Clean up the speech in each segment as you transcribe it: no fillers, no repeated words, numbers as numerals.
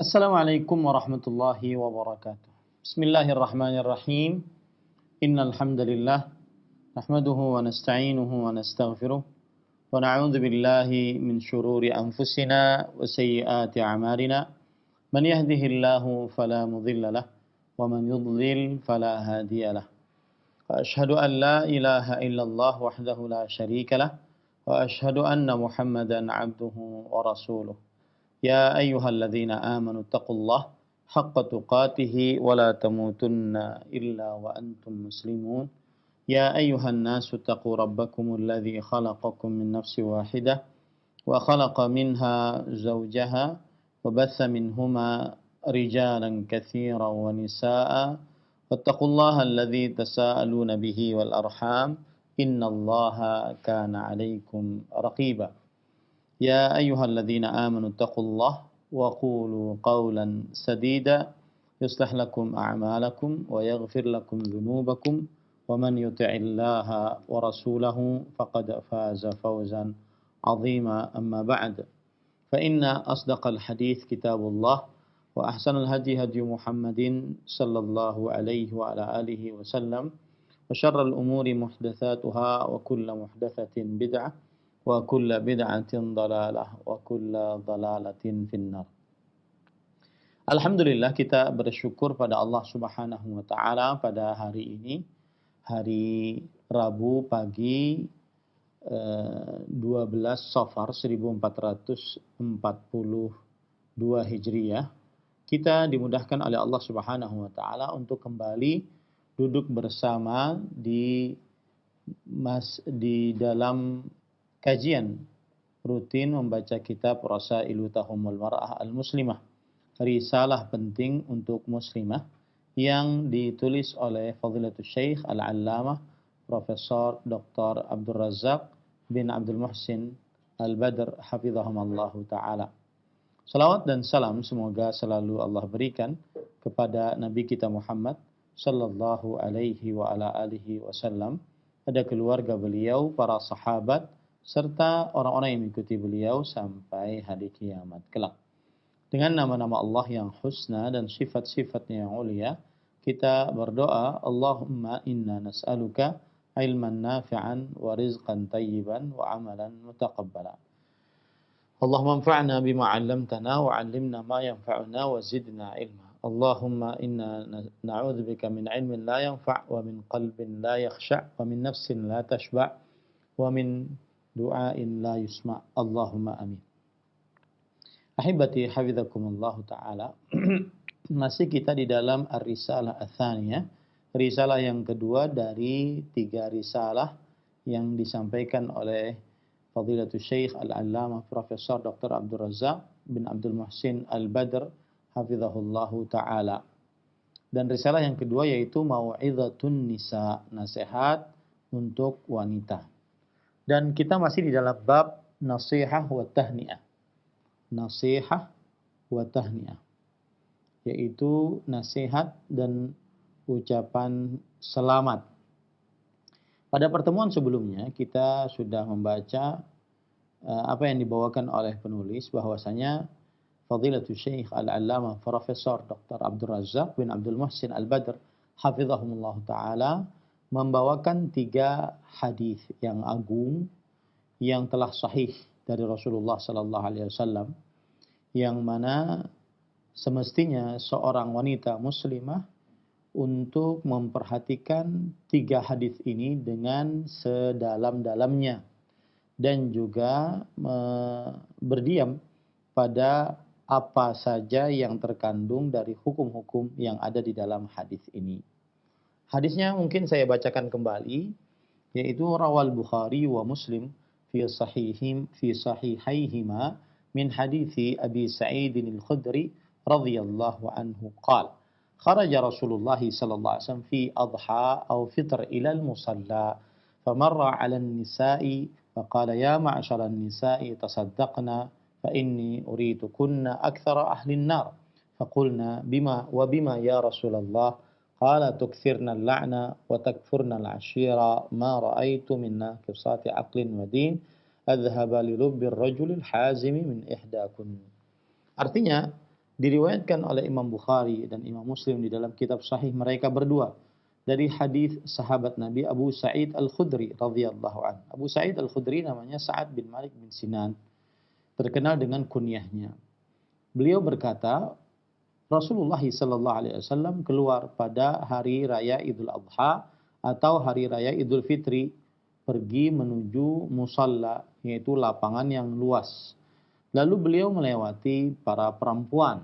Assalamualaikum warahmatullahi wabarakatuh. Bismillahirrahmanirrahim. Innal hamdalillah nahmaduhu wa nasta'inuhu wa nastaghfiruh wa na'udzu billahi min shururi anfusina wa sayyiati a'malina. Man yahdihillahu fala mudilla lahu wa man yudlil fala hadiya lahu. Wa ashhadu an la ilaha illallah wahdahu la syarika lahu wa ashhadu anna Muhammadan 'abduhu wa rasuluh. يا أيها الذين آمنوا اتقوا الله حق تقاته ولا تموتن إلا وأنتم مسلمون يا أيها الناس اتقوا ربكم الذي خلقكم من نفس واحدة وخلق منها زوجها وبث منهما رجالا كثيرا ونساء واتقوا الله الذي تساءلون به والأرحام إن الله كان عليكم رقيبا يا أيها الذين آمنوا اتقوا الله وقولوا قولا سديدا يصلح لكم أعمالكم ويغفر لكم ذنوبكم ومن يطع الله ورسوله فقد فاز فوزا عظيما أما بعد فإن أصدق الحديث كتاب الله وأحسن الهدي هدي محمد صلى الله عليه وعلى آله وسلم وشر الأمور محدثاتها وكل محدثة بدعة wa kulla bid'atin dhalalah wa kulla dhalalatin finnar. Alhamdulillah, kita bersyukur pada Allah Subhanahu wa taala pada hari ini, hari Rabu pagi 12 Safar 1442 Hijriah. Kita dimudahkan oleh Allah Subhanahu wa taala untuk kembali duduk bersama di dalam kajian rutin membaca kitab Rasailu Tahumul Mar'ah Al-Muslimah, risalah penting untuk muslimah yang ditulis oleh Fadilatul Syekh Al-Allamah Profesor Dr. Abdul Razak bin Abdul Muhsin Al-Badr hafizahumallahu ta'ala. Salawat dan salam semoga selalu Allah berikan kepada Nabi kita Muhammad sallallahu alaihi wa ala alihi wasallam, pada keluarga beliau, para sahabat, serta orang-orang yang mengikuti beliau sampai hari kiamat kelak. Dengan nama-nama Allah yang husna dan sifat-sifatnya yang mulia, kita berdoa, Allahumma inna nas'aluka ilman nafi'an wa rizqan tayyiban wa amalan mutaqabbala. Allahumma anfa'na bima 'allamtana wa 'allimna ma yanfa'una wa zidna ilma. Allahumma inna na'udzubika min ilmin la yanfa' wa min qalbin la yakhsha' wa min nafsin la tashba' wa min du'ain la yusma'. Allahumma amin. Ahibati hafizakumullah ta'ala. Masih kita di dalam Ar-Risalah Ats-Tsaniyah, risalah yang kedua dari 3 risalah yang disampaikan oleh Fadilatul Syekh Al-Allamah Profesor Dr. Abdul Razak bin Abdul Muhsin Al-Badr hafizahullahu ta'ala. Dan risalah yang kedua yaitu Mau'izatun Nisa, nasihat untuk wanita. Dan kita masih di dalam bab nasihah wa tahniah. Nasihah wa tahniah, yaitu nasihat dan ucapan selamat. Pada pertemuan sebelumnya kita sudah membaca apa yang dibawakan oleh penulis, bahwasanya Fadilatul Syekh Al-Allamah Profesor Dr. Abdul Razak bin Abdul Muhsin Al-Badr hafizahumullah ta'ala membawakan 3 hadis yang agung yang telah sahih dari Rasulullah sallallahu alaihi wasallam, yang mana semestinya seorang wanita muslimah untuk memperhatikan 3 hadis ini dengan sedalam-dalamnya dan juga berdiam pada apa saja yang terkandung dari hukum-hukum yang ada di dalam hadis ini. Hadisnya mungkin saya bacakan kembali, yaitu rawal Bukhari wa Muslim fi sahihaihima min hadithi Abi Sa'id al-Khudri radhiyallahu anhu qala kharaja Rasulullah sallallahu alaihi wasallam fi adha aw fitr ila al-musalla famarra 'ala an-nisa'i faqala ya ma'shara an-nisa'i tasaddaqna fa inni uritukunna akthara ahli an-nar faqulna bima ya Rasulullah قال تكثرن اللعنة وتكفرن العشيرة ما رأيت من ناقصات عقل ودين أذهب للب الرجل الحازم من إحداكن. Artinya, Diriwayatkan oleh Imam Bukhari dan Imam Muslim di dalam kitab sahih mereka berdua dari hadis sahabat Nabi Abu Sa'id Al-Khudri radhiyallahu anhu. Abu Sa'id Al-Khudri namanya Sa'ad bin Malik bin Sinan, terkenal dengan kunyahnya. Beliau berkata, Rasulullah sallallahu alaihi wasallam keluar pada hari raya Idul Adha atau hari raya Idul Fitri, pergi menuju musalla, yaitu lapangan yang luas. Lalu beliau melewati para perempuan.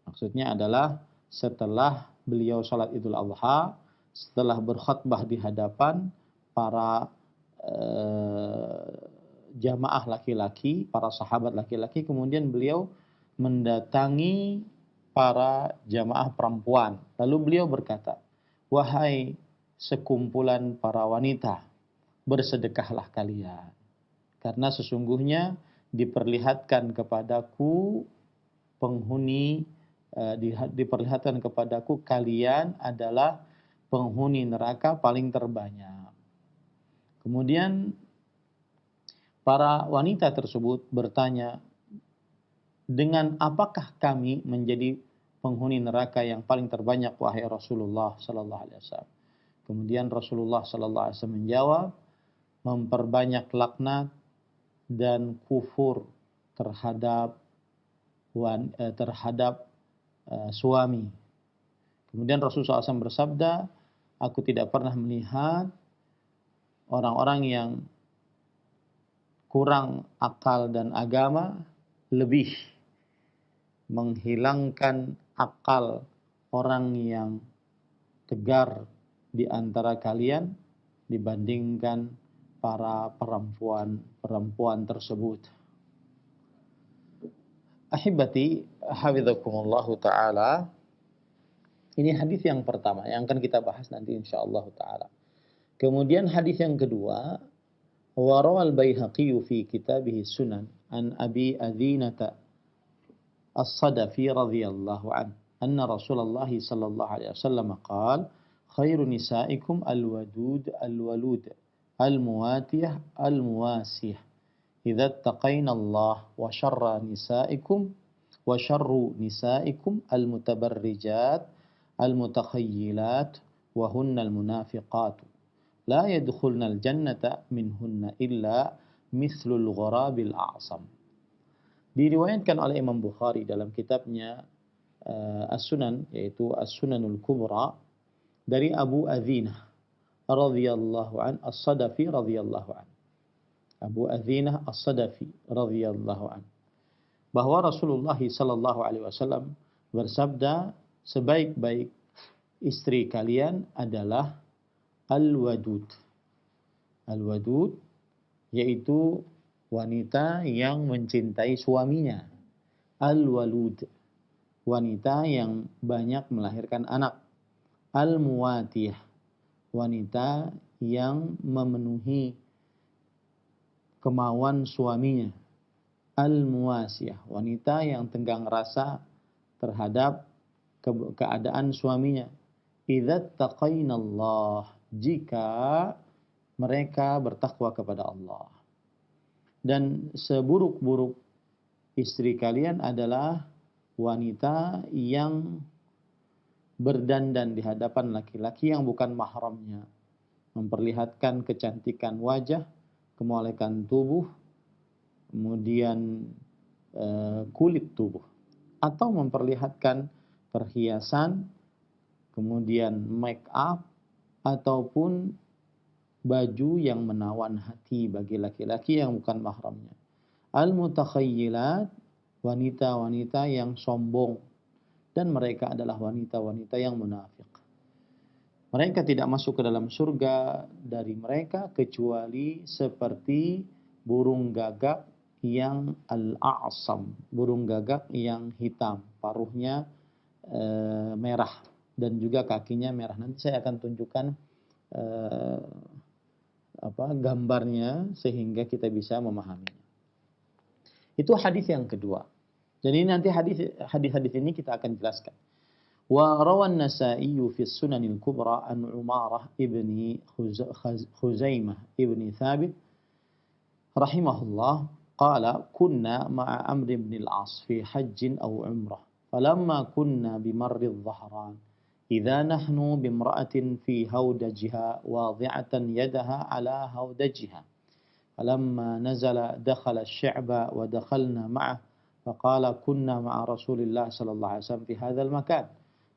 Maksudnya adalah setelah beliau salat Idul Adha, setelah berkhutbah di hadapan para jamaah laki-laki, para sahabat laki-laki, kemudian beliau mendatangi para jamaah perempuan. Lalu beliau berkata, "Wahai sekumpulan para wanita, bersedekahlah kalian. Karena sesungguhnya diperlihatkan kepadaku diperlihatkan kepadaku kalian adalah penghuni neraka paling terbanyak." Kemudian para wanita tersebut bertanya, "Dengan apakah kami menjadi penghuni neraka yang paling terbanyak, wahai Rasulullah sallallahu alaihi wasallam?" Kemudian Rasulullah sallallahu alaihi wasallam menjawab, memperbanyak laknat dan kufur terhadap suami. Kemudian Rasulullah SAW bersabda, "Aku tidak pernah melihat orang-orang yang kurang akal dan agama lebih menghilangkan akal orang yang tegar di antara kalian dibandingkan para perempuan tersebut." Ahibati hafizakumullahu taala. Ini hadis yang pertama yang akan kita bahas nanti insyaallah taala. Kemudian hadis yang kedua, wa rawal Baihaqi fi kitabih Sunan an Abi Adzinata As-Sadafi radhiyallahu anhu anna Rasulullah sallallahu alaihi wasallam qala khairu nisaikum al-wadud al-walud al-muwatiyah al-muwasiyah idza taqaina Allah wa syarru nisaikum al-mutabarrijat al-mutakhayyilat wa hunnal munafiqat la yadkhulnal jannata minhunna illa mithlul ghurabil a'sam. Diriwayatkan oleh Imam Bukhari dalam kitabnya As-Sunan, yaitu As-Sunanul Kubra, dari Abu Adzinah radhiyallahu an As-Sadafi radhiyallahu an. Abu Adzinah As-Sadafi radhiyallahu an, bahwa Rasulullah sallallahu alaihi wasallam bersabda, sebaik-baik istri kalian adalah al-wadud. Al-wadud yaitu wanita yang mencintai suaminya. Al-walud, wanita yang banyak melahirkan anak. Al-muwatiyah, wanita yang memenuhi kemauan suaminya. Al-muwasiyah, wanita yang tenggang rasa terhadap keadaan suaminya. Idza taqainallah, jika mereka bertakwa kepada Allah. Dan seburuk-buruk istri kalian adalah wanita yang berdandan di hadapan laki-laki yang bukan mahramnya, memperlihatkan kecantikan wajah, kemolekan tubuh, kemudian kulit tubuh, atau memperlihatkan perhiasan, kemudian make up, ataupun baju yang menawan hati bagi laki-laki yang bukan mahramnya. Al-mutakhayyilat, wanita-wanita yang sombong, dan mereka adalah wanita-wanita yang munafik. Mereka tidak masuk ke dalam surga dari mereka kecuali seperti burung gagak yang al-a'sam, burung gagak yang hitam, paruhnya merah dan juga kakinya merah. Nanti saya akan tunjukkan gambarnya sehingga kita bisa memahaminya. Itu hadis yang kedua. Jadi nanti hadis-hadis ini kita akan jelaskan. Wa rawan Nasa'i fi Sunanil Kubra an Umarah ibni Khuzaimah ibni Thabit rahimahullah qala kunna ma'a Amr ibn al-As fi hajjin aw umrah falamma kunna bimarri dhahran idza nahnu bimra'atin fi haudajiha wadi'atan yadaha ala haudajiha falamma nazala dakhala asy-sya'ba wa dakhalna ma'ah faqala kunna ma'a Rasulillah sallallahu alaihi wasallam fi hadzal makan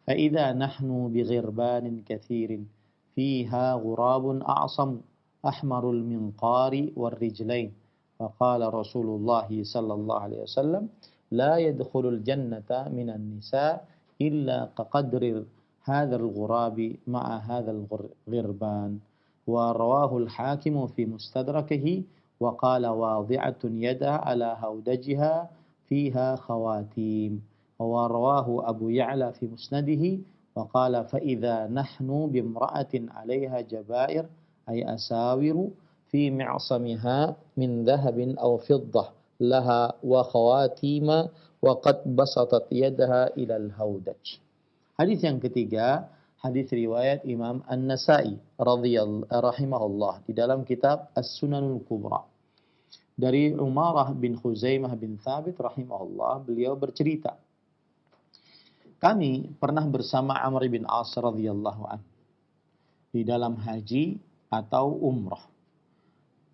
fa idza nahnu bighirbanin katsirin fiha ghurabun a'sam ahmarul minqari warrijlain faqala Rasulullah sallallahu alaihi wasallam la yadkhulul jannata minan nisa illa kaqadri hadzal ghurabi ma'a hadzal ghirban wa rawahu al-hakim fi mustadrakihi wa qala wadi'atun yadaha ala haudajiha fiha khawatim wa rawahu Abu Ya'la fi musnadihi wa qala fa idza nahnu bimra'atin 'alayha jabair ay asawiru fi mi'samiha min dhahabin aw fiddah laha wa khawatima wa qad basatat yadaha ila al-haudaj. Hadis yang ketiga, hadis riwayat Imam An-Nasa'i rahimahullah di dalam kitab As-Sunanul Kubra. Dari Umarah bin Khuzaimah bin Thabit rahimahullah, beliau bercerita, kami pernah bersama Amr bin As radhiyallahu anhu di dalam haji atau umrah.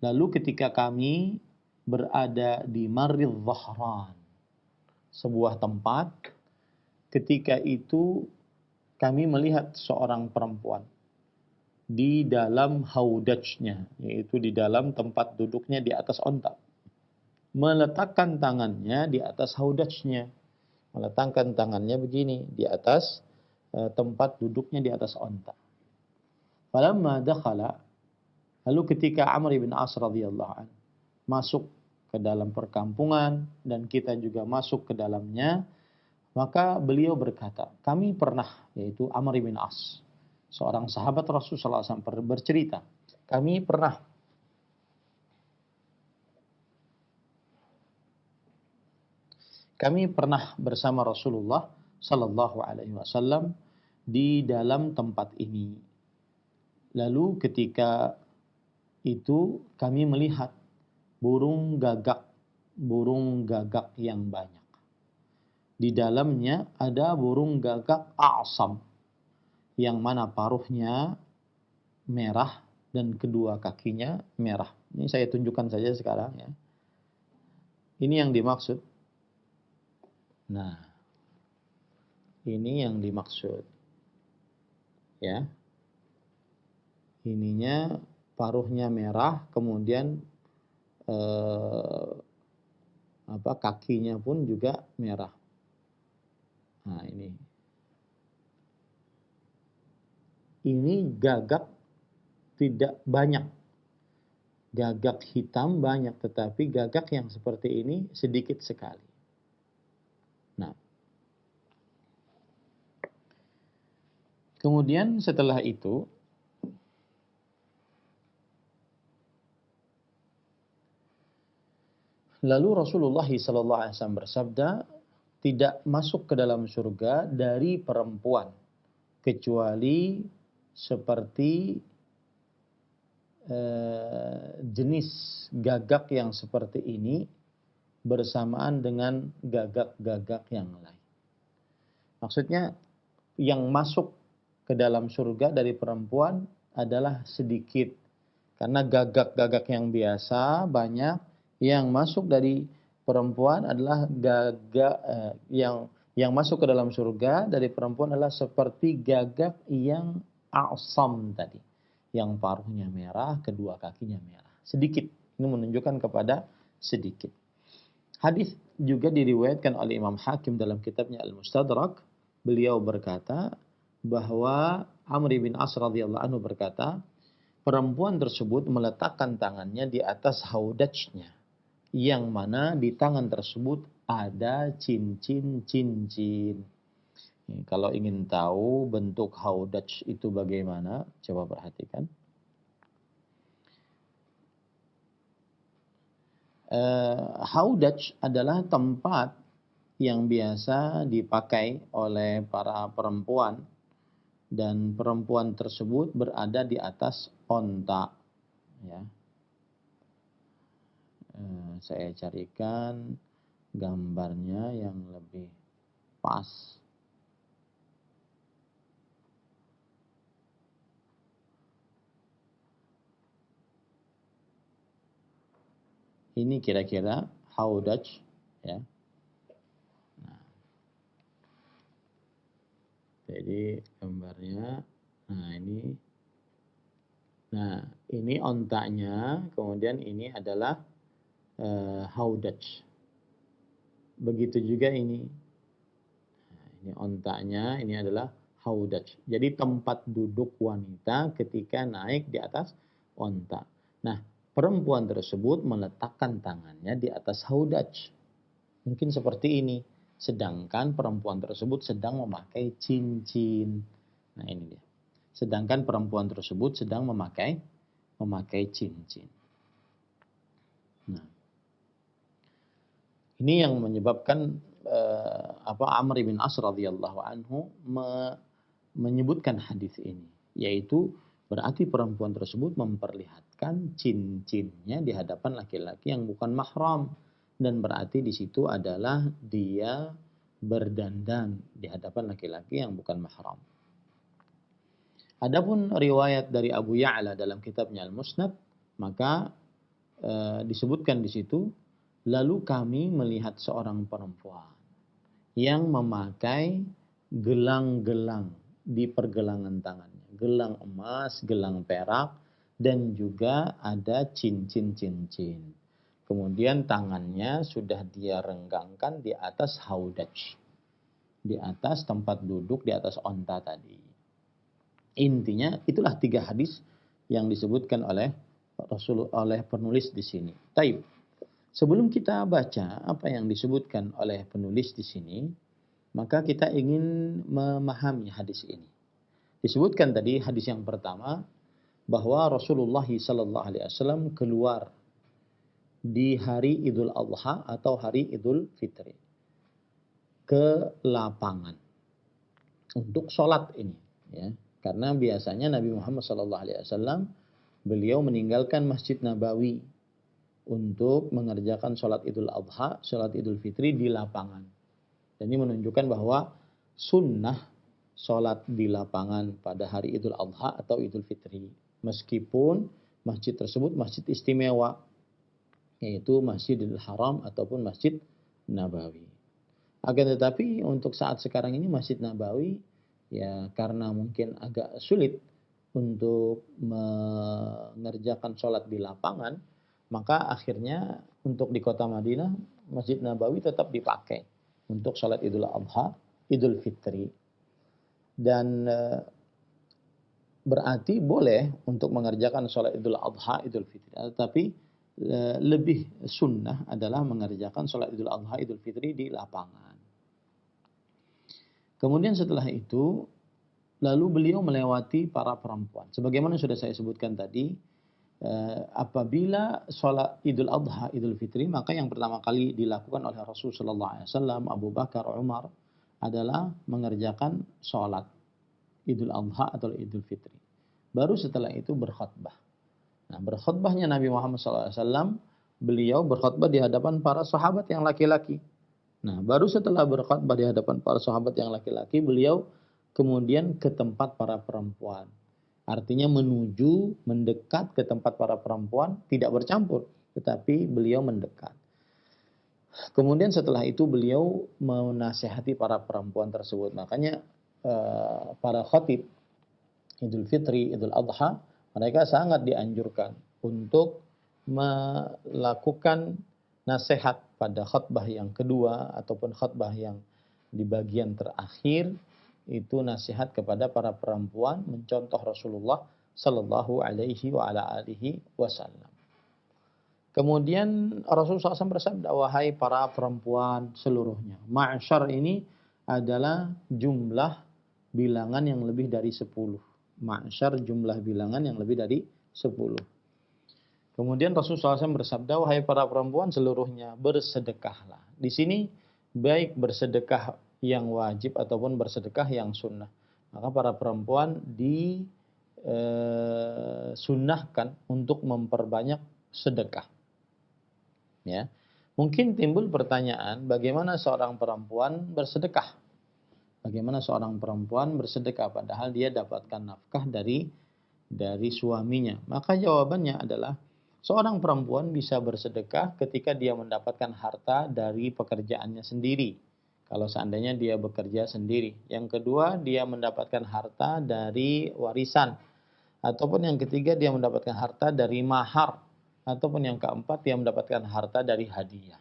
Lalu ketika kami berada di Marridh Dhahran, sebuah tempat, ketika itu kami melihat seorang perempuan di dalam haudajnya, yaitu di dalam tempat duduknya di atas onta, meletakkan tangannya di atas haudajnya, meletakkan tangannya begini di atas tempat duduknya di atas onta. Falamma dakhala, lalu ketika Amr bin As radhiyallahu anhu masuk ke dalam perkampungan dan kita juga masuk ke dalamnya, maka beliau berkata, kami pernah, yaitu Amr bin As, seorang sahabat Rasulullah SAW bercerita, kami pernah bersama Rasulullah Sallallahu Alaihi Wasallam di dalam tempat ini. Lalu ketika itu kami melihat burung gagak yang banyak. Di dalamnya ada burung gagak a'sam, yang mana paruhnya merah dan kedua kakinya merah. Ini saya tunjukkan saja sekarang ya. Ini yang dimaksud. Nah, ini yang dimaksud. Ya. Ininya paruhnya merah, kemudian kakinya pun juga merah. Nah, ini gagak tidak banyak. Gagak hitam banyak, tetapi gagak yang seperti ini sedikit sekali. Nah, kemudian setelah itu lalu Rasulullah SAW bersabda, tidak masuk ke dalam surga dari perempuan kecuali seperti jenis gagak yang seperti ini bersamaan dengan gagak-gagak yang lain. Maksudnya yang masuk ke dalam surga dari perempuan adalah sedikit, karena gagak-gagak yang biasa banyak. Yang masuk dari perempuan adalah gagak yang masuk ke dalam surga dari perempuan adalah seperti gagak yang a'sam tadi, yang paruhnya merah, kedua kakinya merah. Sedikit, ini menunjukkan kepada sedikit. Hadis juga diriwayatkan oleh Imam Hakim dalam kitabnya Al-Mustadrak. Beliau berkata bahwa Amr bin As radhiyallahu anhu berkata, perempuan tersebut meletakkan tangannya di atas haudajnya, yang mana di tangan tersebut ada cincin-cincin. Kalau ingin tahu bentuk haudaj itu bagaimana, coba perhatikan. Haudaj adalah tempat yang biasa dipakai oleh para perempuan, dan perempuan tersebut berada di atas onta. Ya. Saya carikan gambarnya yang lebih Pas. Ini kira-kira haudaj, ya. Nah, jadi gambarnya, nah ini, nah ini ontanya, kemudian ini adalah haudaj. Begitu juga ini. Nah, ini ontanya, ini adalah haudaj. Jadi tempat duduk wanita ketika naik di atas onta. Nah, perempuan tersebut meletakkan tangannya di atas haudaj. Mungkin seperti ini. Sedangkan perempuan tersebut sedang memakai cincin. Nah, ini dia. Sedangkan perempuan tersebut sedang memakai cincin. Nah, ini yang menyebabkan Amr bin As radhiyallahu anhu menyebutkan hadis ini, yaitu berarti perempuan tersebut memperlihatkan cincinnya di hadapan laki-laki yang bukan mahram, dan berarti di situ adalah dia berdandan di hadapan laki-laki yang bukan mahram. Adapun riwayat dari Abu Ya'la dalam kitabnya Al-Musnad, maka disebutkan di situ, lalu kami melihat seorang perempuan yang memakai gelang-gelang di pergelangan tangannya, gelang emas, gelang perak, dan juga ada cincin-cincin. Kemudian tangannya sudah dia renggangkan di atas haudaj, di atas tempat duduk, di atas onta tadi. Intinya itulah 3 hadis yang disebutkan oleh penulis di sini. Taib. Sebelum kita baca apa yang disebutkan oleh penulis di sini, maka kita ingin memahami hadis ini. Disebutkan tadi hadis yang pertama bahwa Rasulullah SAW keluar di hari Idul Adha atau hari Idul Fitri ke lapangan untuk sholat ini, ya. Karena biasanya Nabi Muhammad SAW beliau meninggalkan Masjid Nabawi untuk mengerjakan sholat Idul Adha, sholat Idul Fitri di lapangan. Dan ini menunjukkan bahwa sunnah sholat di lapangan pada hari Idul Adha atau Idul Fitri. Meskipun masjid tersebut masjid istimewa, yaitu Masjidil Haram ataupun Masjid Nabawi. Akan tetapi untuk saat sekarang ini Masjid Nabawi, ya karena mungkin agak sulit untuk mengerjakan sholat di lapangan, maka akhirnya untuk di kota Madinah, Masjid Nabawi tetap dipakai untuk sholat Idul Adha, Idul Fitri. Dan berarti boleh untuk mengerjakan sholat Idul Adha, Idul Fitri. Tetapi lebih sunnah adalah mengerjakan sholat Idul Adha, Idul Fitri di lapangan. Kemudian setelah itu, lalu beliau melewati para perempuan. Sebagaimana sudah saya sebutkan tadi, apabila sholat Idul Adha, Idul Fitri, maka yang pertama kali dilakukan oleh Rasulullah SAW, Abu Bakar, Umar, adalah mengerjakan sholat Idul Adha atau Idul Fitri. Baru setelah itu berkhutbah. Nah, berkhutbahnya Nabi Muhammad SAW, beliau berkhutbah di hadapan para sahabat yang laki-laki. Nah, baru setelah berkhutbah di hadapan para sahabat yang laki-laki, beliau kemudian ke tempat para perempuan. Artinya mendekat ke tempat para perempuan, tidak bercampur, tetapi beliau mendekat. Kemudian setelah itu beliau menasihati para perempuan tersebut. Makanya para khatib Idul Fitri, Idul Adha, mereka sangat dianjurkan untuk melakukan nasihat pada khutbah yang kedua ataupun khutbah yang di bagian terakhir, itu nasihat kepada para perempuan mencontoh Rasulullah Sallallahu Alaihi Wasallam. Kemudian Rasulullah SAW bersabda, wahai para perempuan seluruhnya. Ma'syar ini adalah jumlah bilangan yang lebih dari 10. Ma'syar jumlah bilangan yang lebih dari 10. Kemudian Rasulullah SAW bersabda, wahai para perempuan seluruhnya, bersedekahlah. Di sini baik bersedekah yang wajib ataupun bersedekah yang sunnah. Maka para perempuan disunnahkan untuk memperbanyak sedekah. Ya. Mungkin timbul pertanyaan, bagaimana seorang perempuan bersedekah? Bagaimana seorang perempuan bersedekah padahal dia dapatkan nafkah dari suaminya? Maka jawabannya adalah seorang perempuan bisa bersedekah ketika dia mendapatkan harta dari pekerjaannya sendiri. Kalau seandainya dia bekerja sendiri. Yang kedua, dia mendapatkan harta dari warisan. Ataupun yang ketiga, dia mendapatkan harta dari mahar. Ataupun yang keempat, dia mendapatkan harta dari hadiah.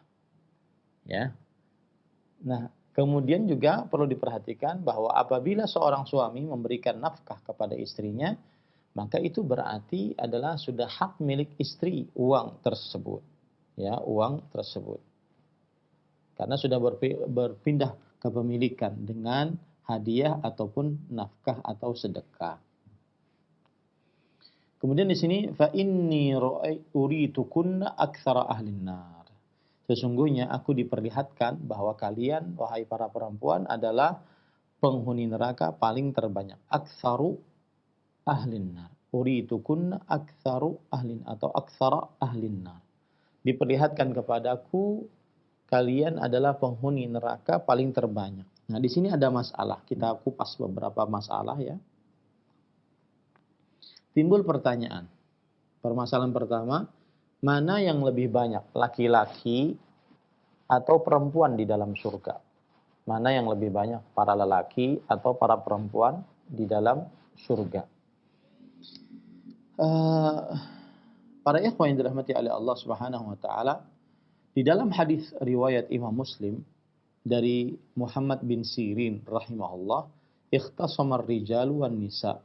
Ya. Nah, kemudian juga perlu diperhatikan bahwa apabila seorang suami memberikan nafkah kepada istrinya, maka itu berarti adalah sudah hak milik istri uang tersebut. Ya, uang tersebut. Karena sudah berpindah kepemilikan dengan hadiah ataupun nafkah atau sedekah. Kemudian di sini fa inni uritukunna aktsara ahlin nar. Sesungguhnya aku diperlihatkan bahwa kalian wahai para perempuan adalah penghuni neraka paling terbanyak. Aktsaru ahlin nar. Uritukunna aktsaru ahlin atau aktsara ahlin nar. Diperlihatkan kepadaku kalian adalah penghuni neraka paling terbanyak. Nah, di sini ada masalah. Kita kupas beberapa masalah ya. Timbul pertanyaan. Permasalahan pertama, mana yang lebih banyak, laki-laki atau perempuan di dalam surga? Mana yang lebih banyak, para lelaki atau para perempuan di dalam surga? Para ikhwan yang dirahmati oleh Allah Subhanahu wa taala, di dalam hadis riwayat Imam Muslim dari Muhammad bin Sirin rahimahullah, ikhtasama ar-rijalu wan nisa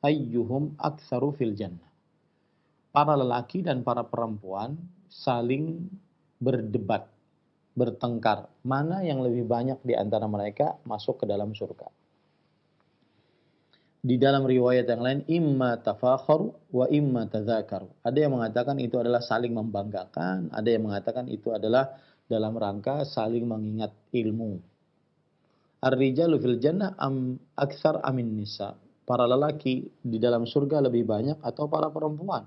ayyuhum aktsaru fil jannah. Para lelaki dan para perempuan saling berdebat, bertengkar, mana yang lebih banyak di antara mereka masuk ke dalam surga. Di dalam riwayat yang lain, imma tafakharu wa imma tadzakaru. Ada yang mengatakan itu adalah saling membanggakan, ada yang mengatakan itu adalah dalam rangka saling mengingat ilmu. Ar-rijalu fil jannah aktsar amin nisa. Para lelaki di dalam surga lebih banyak atau para perempuan?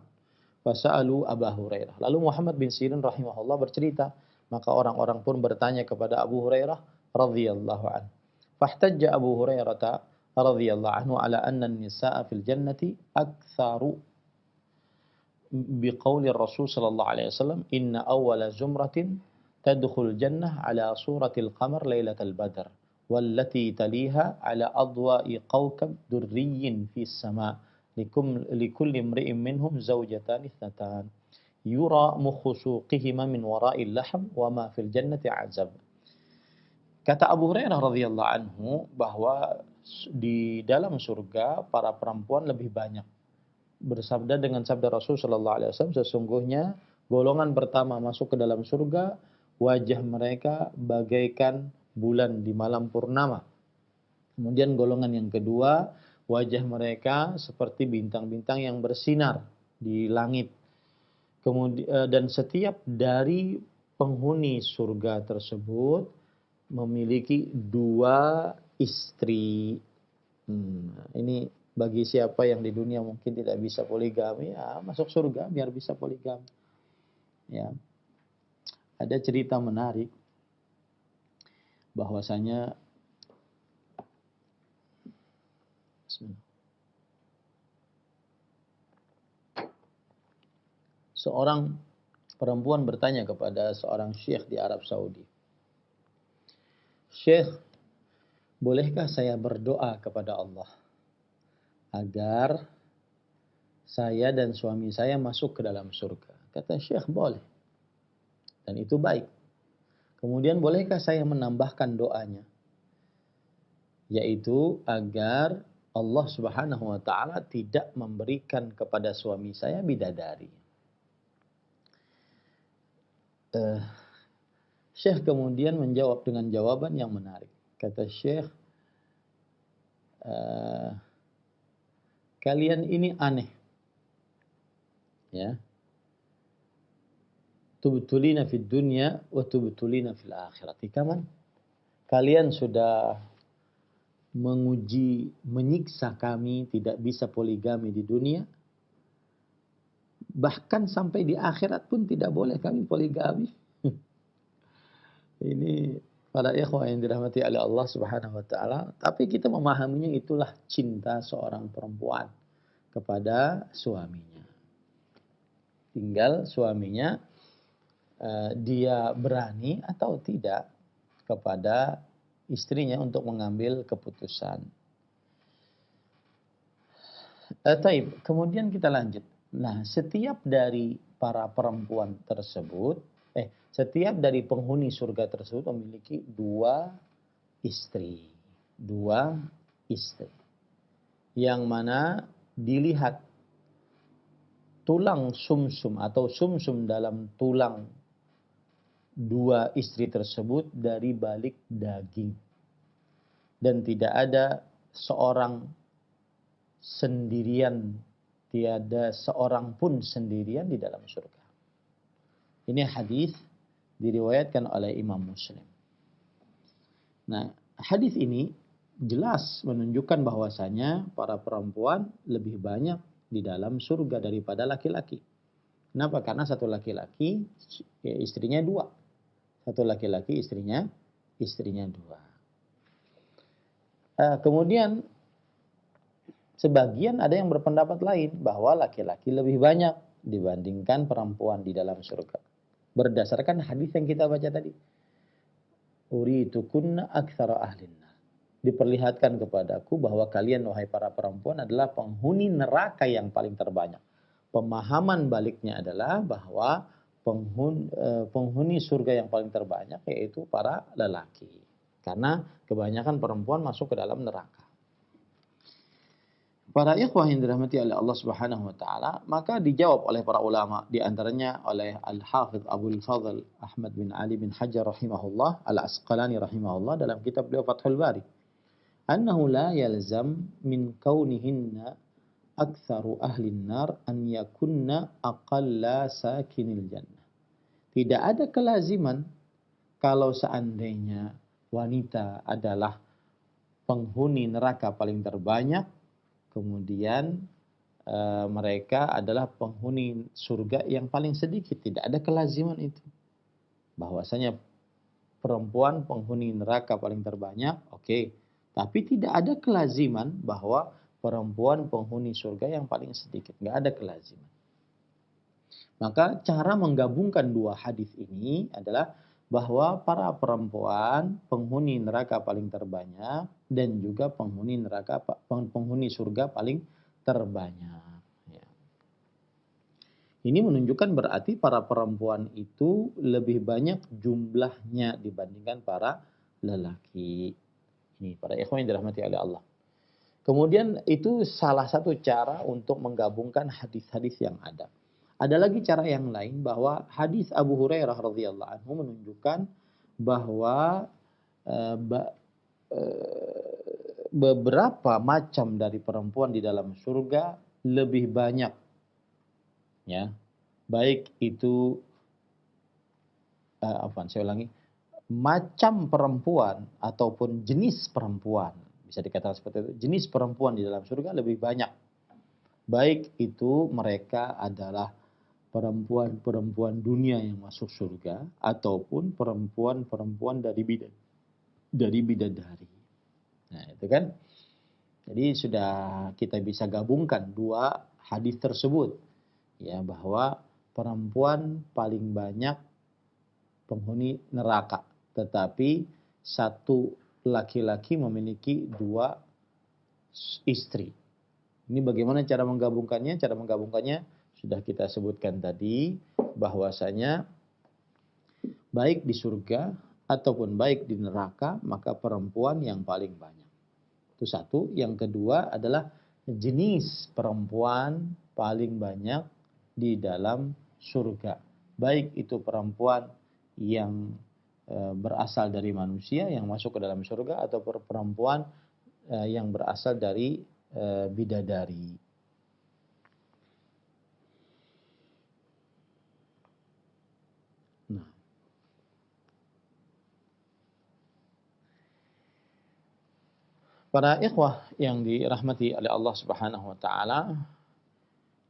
Fasa'alu Abu Hurairah. Lalu Muhammad bin Sirin rahimahullah bercerita, maka orang-orang pun bertanya kepada Abu Hurairah radhiyallahu anhu. Fahtajja Abu Hurairah radhiyallahu anhu ala anna an-nisaa fil jannati aktsaru biqauli Rasul sallallahu alaihi wasallam inna awwala zumratin tadkhul jannah ala suratil qamar lailatal badr wallati taliha ala adwa'i kawkab durriyyin fis sama' likulli imri'in minhum zawjatan ithnatan yura mukhu suqihima min wara'il lahm wa ma fil jannati azab. Kata Abu Hurairah radhiyallahu anhu bahwa di dalam surga para perempuan lebih banyak. Bersabda dengan sabda Rasul sallallahu alaihi wasallam, sesungguhnya golongan pertama masuk ke dalam surga, wajah mereka bagaikan bulan di malam purnama. Kemudian golongan yang kedua, wajah mereka seperti bintang-bintang yang bersinar di langit. Kemudian dan setiap dari penghuni surga tersebut memiliki 2 istri. Ini bagi siapa yang di dunia mungkin tidak bisa poligami, ya masuk surga biar bisa poligami. Ya. Ada cerita menarik bahwasanya seorang perempuan bertanya kepada seorang syekh di Arab Saudi. Syekh, bolehkah saya berdoa kepada Allah agar saya dan suami saya masuk ke dalam surga? Kata Syekh, boleh. Dan itu baik. Kemudian bolehkah saya menambahkan doanya? Yaitu agar Allah Subhanahu wa taala tidak memberikan kepada suami saya bidadari. Syekh kemudian menjawab dengan jawaban yang menarik. Kata Syekh, kalian ini aneh. Ya. Tubtulina fid dunya wa tubtulina fil akhirati. Kaman kalian sudah menguji, menyiksa kami tidak bisa poligami di dunia. Bahkan sampai di akhirat pun tidak boleh kami poligami. Ini Para ikhwah yang dirahmati oleh Allah Subhanahu wa taala, tapi kita memahaminya itulah cinta seorang perempuan kepada suaminya. Tinggal suaminya dia berani atau tidak kepada istrinya untuk mengambil keputusan. Taib, kemudian kita lanjut. Nah, setiap dari para perempuan tersebut, setiap dari penghuni surga tersebut memiliki dua istri. Dua istri. Yang mana dilihat tulang sumsum atau sumsum dalam tulang dua istri tersebut dari balik daging. Dan tidak ada seorang sendirian, tiada seorang pun sendirian di dalam surga. Ini hadis diriwayatkan oleh Imam Muslim. Nah, hadis ini jelas menunjukkan bahwasanya para perempuan lebih banyak di dalam surga daripada laki-laki. Kenapa? Karena satu laki-laki istrinya dua. Satu laki-laki istrinya dua. Kemudian sebagian ada yang berpendapat lain bahwa laki-laki lebih banyak dibandingkan perempuan di dalam surga. Berdasarkan hadis yang kita baca tadi. Uritukunna aktsara ahlinna. Diperlihatkan kepadaku bahwa kalian wahai para perempuan adalah penghuni neraka yang paling terbanyak. Pemahaman baliknya adalah bahwa penghuni surga yang paling terbanyak yaitu para lelaki. Karena kebanyakan perempuan masuk ke dalam neraka. Para ikhwah yang dirahmati oleh Allah Subhanahu wa taala, maka dijawab oleh para ulama, di antaranya oleh Al-Hafidz Abdul Fadl Ahmad bin Ali bin Hajar rahimahullah, Al-Asqalani rahimahullah dalam kitab beliau Fathul Bari, annahu la yalzam min kaunihinna aktsaru ahli nar an yakunna aqalla sakinil jannah. Tidak ada kelaziman kalau seandainya wanita adalah penghuni neraka paling terbanyak, kemudian mereka adalah penghuni surga yang paling sedikit. Tidak ada kelaziman itu. Bahwasanya perempuan penghuni neraka paling terbanyak, oke. Tapi tidak ada kelaziman bahwa perempuan penghuni surga yang paling sedikit. Nggak ada kelaziman. Maka cara menggabungkan dua hadis ini adalah bahwa para perempuan penghuni neraka paling terbanyak dan juga penghuni surga paling terbanyak. Ya. Ini menunjukkan berarti para perempuan itu lebih banyak jumlahnya dibandingkan para lelaki. Ini para ikhwan yang dirahmati oleh Allah. Kemudian itu salah satu cara untuk menggabungkan hadis-hadis yang ada. Ada lagi cara yang lain bahwa hadis Abu Hurairah radhiyallahu anhu menunjukkan bahwa beberapa macam dari perempuan di dalam surga lebih banyak, ya, baik itu macam perempuan ataupun jenis perempuan, bisa dikatakan seperti itu, jenis perempuan di dalam surga lebih banyak, baik itu mereka adalah perempuan-perempuan dunia yang masuk surga ataupun perempuan-perempuan dari bidadari. Nah, itu kan. Jadi sudah kita bisa gabungkan dua hadis tersebut, ya, bahwa perempuan paling banyak penghuni neraka, tetapi satu laki-laki memiliki dua istri. Ini bagaimana cara menggabungkannya? Cara menggabungkannya sudah kita sebutkan tadi, bahwasanya baik di surga ataupun baik di neraka, maka perempuan yang paling banyak. Itu satu. Yang kedua adalah jenis perempuan paling banyak di dalam surga. Baik itu perempuan yang berasal dari manusia yang masuk ke dalam surga, atau perempuan yang berasal dari bidadari. Nah, para ikhwah yang dirahmati oleh Allah Subhanahu wa taala,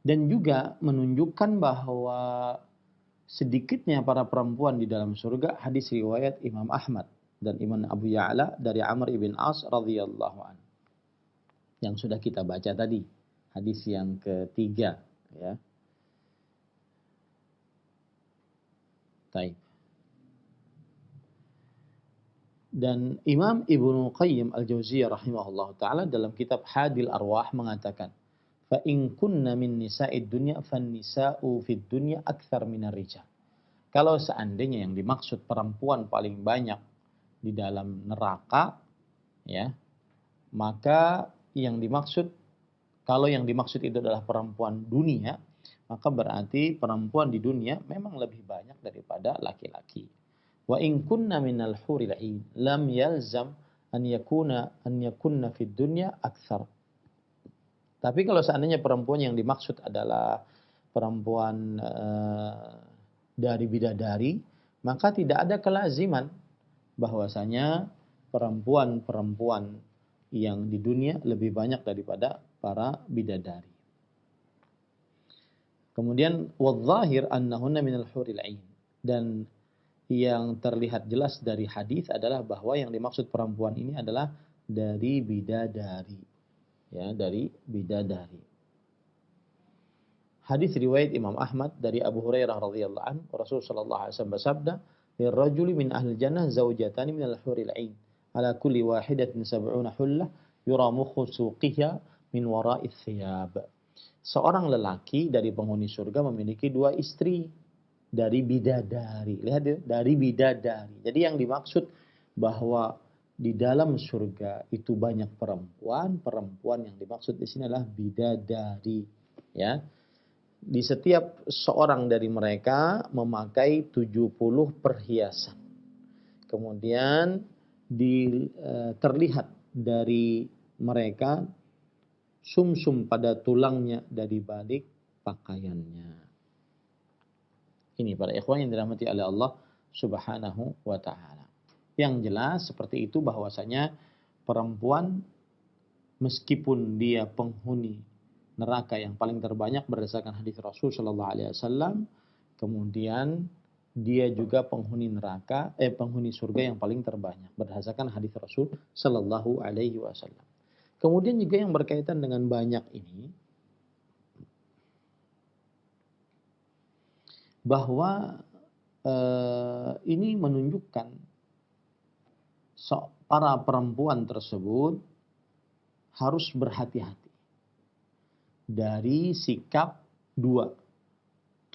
dan juga menunjukkan bahwa sedikitnya para perempuan di dalam surga, hadis riwayat Imam Ahmad dan Imam Abu Ya'la dari Amr ibn As radhiyallahu anhu. Yang sudah kita baca tadi, hadis yang ketiga, ya. Baik. Dan Imam Ibnu Qayyim Al-Jauziyah rahimahullah taala dalam kitab Hadil Arwah mengatakan, "Fa in kunna min nisa'id dunya fan nisa'u fid dunya aktsar minar rijal." Kalau seandainya yang dimaksud perempuan paling banyak di dalam neraka, ya, maka yang dimaksud, kalau yang dimaksud itu adalah perempuan dunia, maka berarti perempuan di dunia memang lebih banyak daripada laki-laki. Wa in kunna minal huril 'ain lam yalzam an yakunna fid dunya aktsar. Tapi kalau seandainya perempuan yang dimaksud adalah perempuan dari bidadari, maka tidak ada kelaziman bahwasanya perempuan-perempuan yang di dunia lebih banyak daripada para bidadari. Kemudian wadh-dhahir annahunna minal huril 'ain, dan yang terlihat jelas dari hadis adalah bahwa yang dimaksud perempuan ini adalah dari bidadari, ya, dari bidadari. Hadis riwayat Imam Ahmad dari Abu Hurairah radhiyallahu anhu, Rasul sallallahu alaihi wasallam bersabda, "Lirrajuli min ahli jannah zawjatani minal huril 'ain, ala kulli wahidatin sab'una hullah, yura mukhu suqiha min wara'ith thiyab." Seorang lelaki dari penghuni surga memiliki dua istri dari bidadari. Lihat ya, dari bidadari. Jadi yang dimaksud bahwa di dalam surga itu banyak perempuan, perempuan yang dimaksud di sini adalah bidadari, ya. Di setiap seorang dari mereka memakai 70 perhiasan. Kemudian terlihat dari mereka sumsum pada tulangnya dari balik pakaiannya. Ini para ikhwan yang dirahmati oleh Allah Subhanahu wa taala. Yang jelas seperti itu bahwasanya perempuan meskipun dia penghuni neraka yang paling terbanyak berdasarkan hadis Rasul sallallahu alaihi wasallam, kemudian dia juga penghuni penghuni surga yang paling terbanyak berdasarkan hadis Rasul sallallahu alaihi wasallam. Kemudian juga yang berkaitan dengan banyak ini, bahwa ini menunjukkan para perempuan tersebut harus berhati-hati dari sikap dua,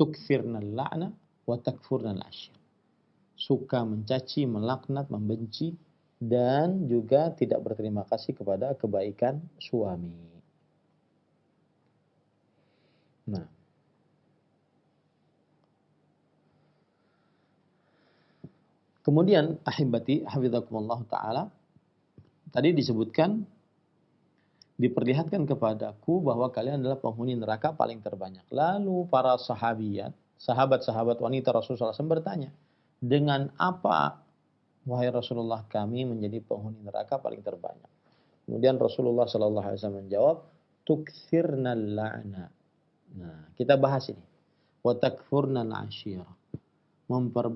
tukfirnal la'na wa takfurnal ashir, suka mencaci, melaknat, membenci, dan juga tidak berterima kasih kepada kebaikan suami. Nah, kemudian ahibati hafizakumullah taala, tadi disebutkan, diperlihatkan kepadaku bahwa kalian adalah penghuni neraka paling terbanyak. Lalu para sahabat-sahabat wanita Rasulullah SAW bertanya, dengan apa wahai Rasulullah kami menjadi penghuni neraka paling terbanyak? Kemudian Rasulullah SAW menjawab, tukthirnal la'na. Nah, kita bahas ini. Wa takfurnal ashira.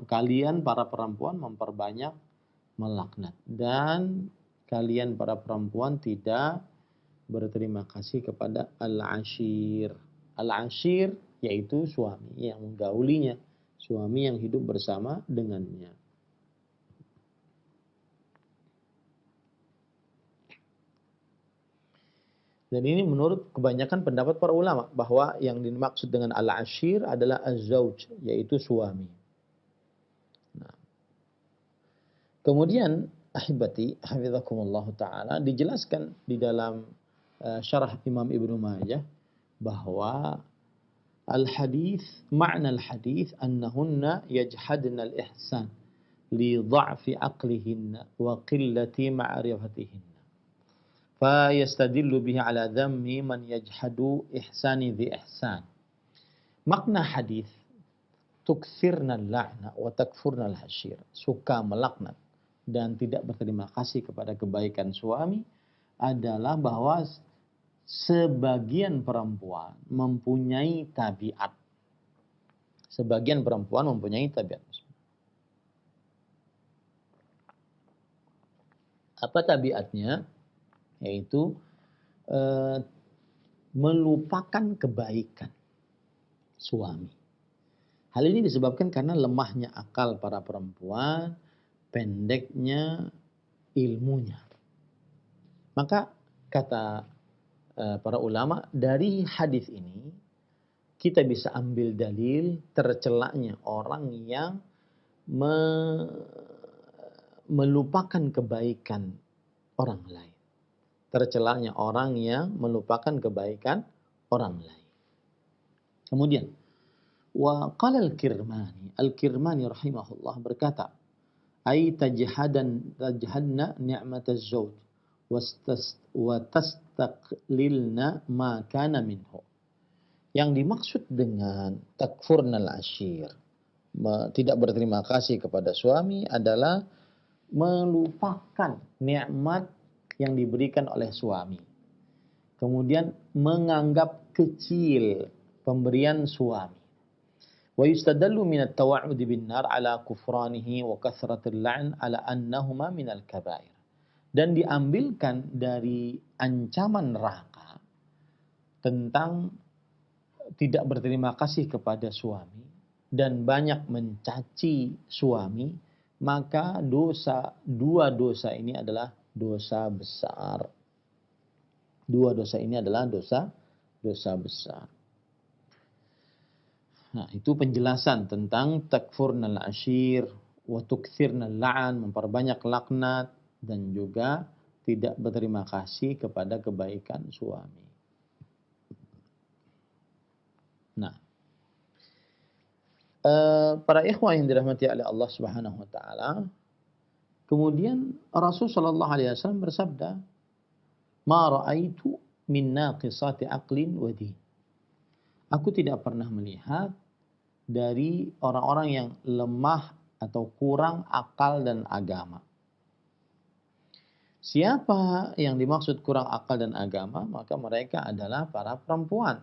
Kalian para perempuan memperbanyak melaknat, dan kalian para perempuan tidak berterima kasih kepada al-ashir. Al-ashir yaitu suami yang menggaulinya, suami yang hidup bersama dengannya. Dan ini menurut kebanyakan pendapat para ulama bahwa yang dimaksud dengan al-ashir adalah az-zauj, yaitu suami. Nah, kemudian ahibati hafizakumullah taala, dijelaskan di dalam syarah Imam Ibnu Majah bahwa makna al-hadis annahunna yajhadna al-ihsan li dha'fi aqlihinna wa qillati ma'rifatihinna. Fayastadillu bihi ala dhammi man yajhadu ihsani dhi ihsan. Makna hadis tukthirna la'na wa takfurna al-hashir, suka melaknat dan tidak berterima kasih kepada kebaikan suami, adalah bahwa sebagian perempuan mempunyai tabiat. Sebagian perempuan mempunyai tabiat. Apa tabiatnya? Yaitu melupakan kebaikan suami. Hal ini disebabkan karena lemahnya akal para perempuan, pendeknya ilmunya. Maka kata para ulama, dari hadis ini kita bisa ambil dalil tercelaknya orang yang melupakan kebaikan orang lain. Tercelaknya orang yang melupakan kebaikan orang lain. Kemudian, wa qala al-Kirmani rahimahullah berkata, ay tajhadna ni'mataz zawj wa tastaqlilna ma kana minhu. Yang dimaksud dengan takfurnal ashir, tidak berterima kasih kepada suami, adalah melupakan nikmat yang diberikan oleh suami. Kemudian menganggap kecil pemberian suami. Wa yustadallu min at-tawa'ud bin nar ala kufranihi wa kathratil la'n ala annahuma min al-kabair. Dan diambilkan dari ancaman neraka tentang tidak berterima kasih kepada suami dan banyak mencaci suami, maka dua dosa ini adalah dosa besar. Dua dosa ini adalah dosa besar. Nah, itu penjelasan tentang takfurnal ashir wa tukthirnal la'an, memperbanyak laknat dan juga tidak berterima kasih kepada kebaikan suami. Nah, para ikhwah yang dirahmati oleh Allah Subhanahu wa taala, kemudian Rasul sallallahu alaihi wasallam bersabda, "Ma ra'aitu min naqisati aqlin wa din." Aku tidak pernah melihat dari orang-orang yang lemah atau kurang akal dan agama. Siapa yang dimaksud kurang akal dan agama? Maka mereka adalah para perempuan.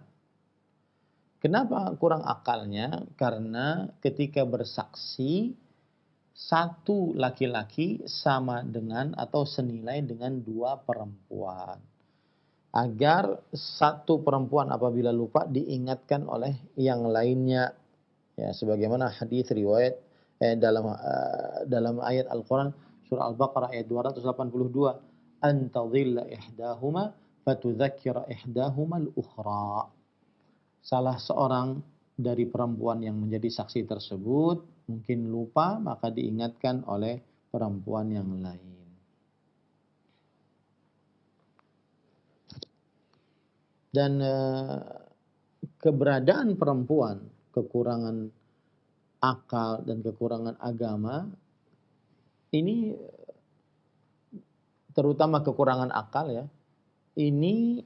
Kenapa kurang akalnya? Karena ketika bersaksi, satu laki-laki sama dengan atau senilai dengan dua perempuan. Agar satu perempuan apabila lupa diingatkan oleh yang lainnya. Ya, sebagaimana hadis riwayat dalam ayat Al-Quran surah Al-Baqarah ayat 282, an tadhilla ihdahuma fatudzakkira ihdahuma al-ukhra. Salah seorang dari perempuan yang menjadi saksi tersebut mungkin lupa, maka diingatkan oleh perempuan yang lain. Dan keberadaan perempuan, kekurangan akal dan kekurangan agama, ini terutama kekurangan akal ya, ini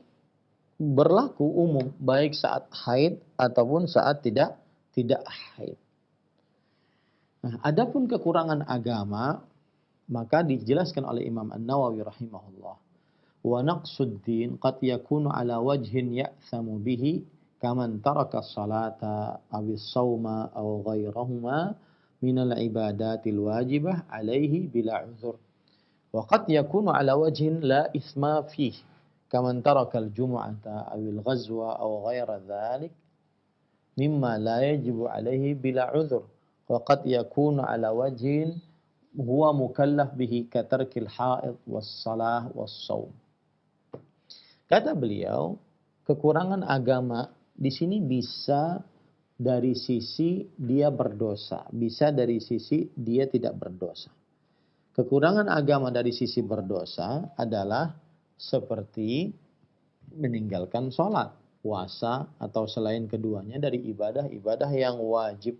berlaku umum baik saat haid ataupun saat tidak haid. Nah, adapun kekurangan agama maka dijelaskan oleh Imam An-Nawawi rahimahullah. Wa naqsud din qad yakunu ala wajhin ya'thamu bihi kaman taraka as-salata aw as-sawma aw ghairahuma min al-ibadatil wajibah alaihi bila uzur. Wa qad yakunu ala wajhin la ithma fihi kaman taraka al-jum'ata aw al-ghazwa aw ghaira dhalik mimma la yajibu alaihi bila uzur. Wa qad yakunu ala wajhin huwa mukallaf bihi ka tarkil haid was-salah was-shaum. Kata beliau, kekurangan agama di sini bisa dari sisi dia berdosa, bisa dari sisi dia tidak berdosa. Kekurangan agama dari sisi berdosa adalah seperti meninggalkan sholat, puasa, atau selain keduanya dari ibadah-ibadah yang wajib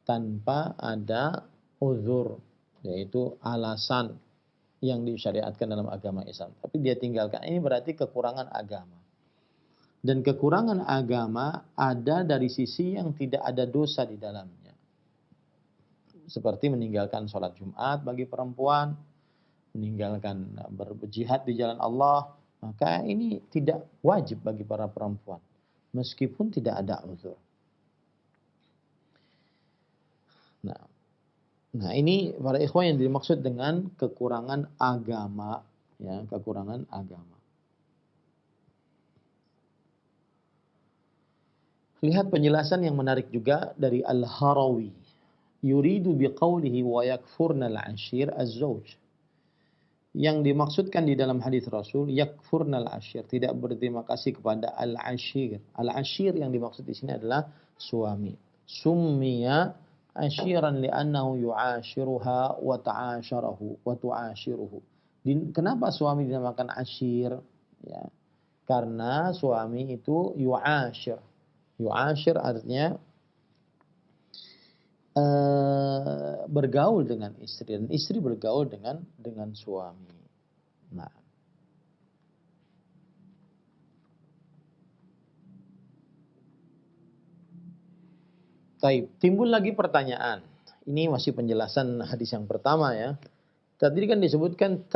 tanpa ada uzur, yaitu alasan yang disyariatkan dalam agama Islam. Tapi dia tinggalkan, ini berarti kekurangan agama. Dan kekurangan agama ada dari sisi yang tidak ada dosa di dalamnya. Seperti meninggalkan sholat Jumat bagi perempuan, meninggalkan berjihad di jalan Allah, maka ini tidak wajib bagi para perempuan, meskipun tidak ada uzur. Nah, Nah, ini para ikhwan yang dimaksud dengan kekurangan agama, ya, kekurangan agama. Lihat penjelasan yang menarik juga dari Al-Harawi. Yuridu biqaulihi wa yakfurna al-ashir az-zawj. Yang dimaksudkan di dalam hadis Rasul yakfurnal ashir, tidak berterima kasih kepada al-ashir. Al-ashir yang dimaksud di sini adalah suami. Summiya ashiran li'annahu yu'ashiruha wa ta'asharahu wa tu'ashiruhu. Kenapa suami dinamakan ashir? Ya, karena suami itu yu'ashir. Yu'ashir artinya bergaul dengan istri, dan istri bergaul dengan suami. Nah, baik, timbul lagi pertanyaan. Ini masih penjelasan hadis yang pertama ya. Tadi kan disebutkan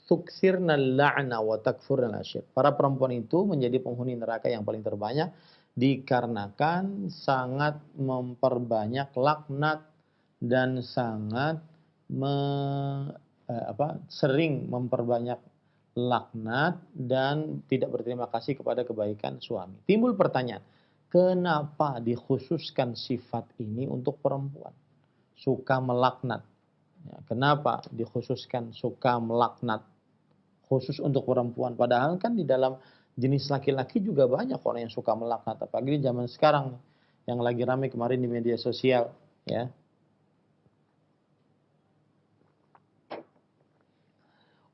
tuksirna la'na wa takfurna asyir. Para perempuan itu menjadi penghuni neraka yang paling terbanyak dikarenakan sangat memperbanyak laknat dan sangat sering memperbanyak laknat dan tidak berterima kasih kepada kebaikan suami. Timbul pertanyaan, kenapa dikhususkan sifat ini untuk perempuan? Suka melaknat. Ya, kenapa dikhususkan suka melaknat khusus untuk perempuan? Padahal kan di dalam jenis laki-laki juga banyak orang yang suka melaknat. Apalagi di zaman sekarang yang lagi ramai kemarin di media sosial, ya.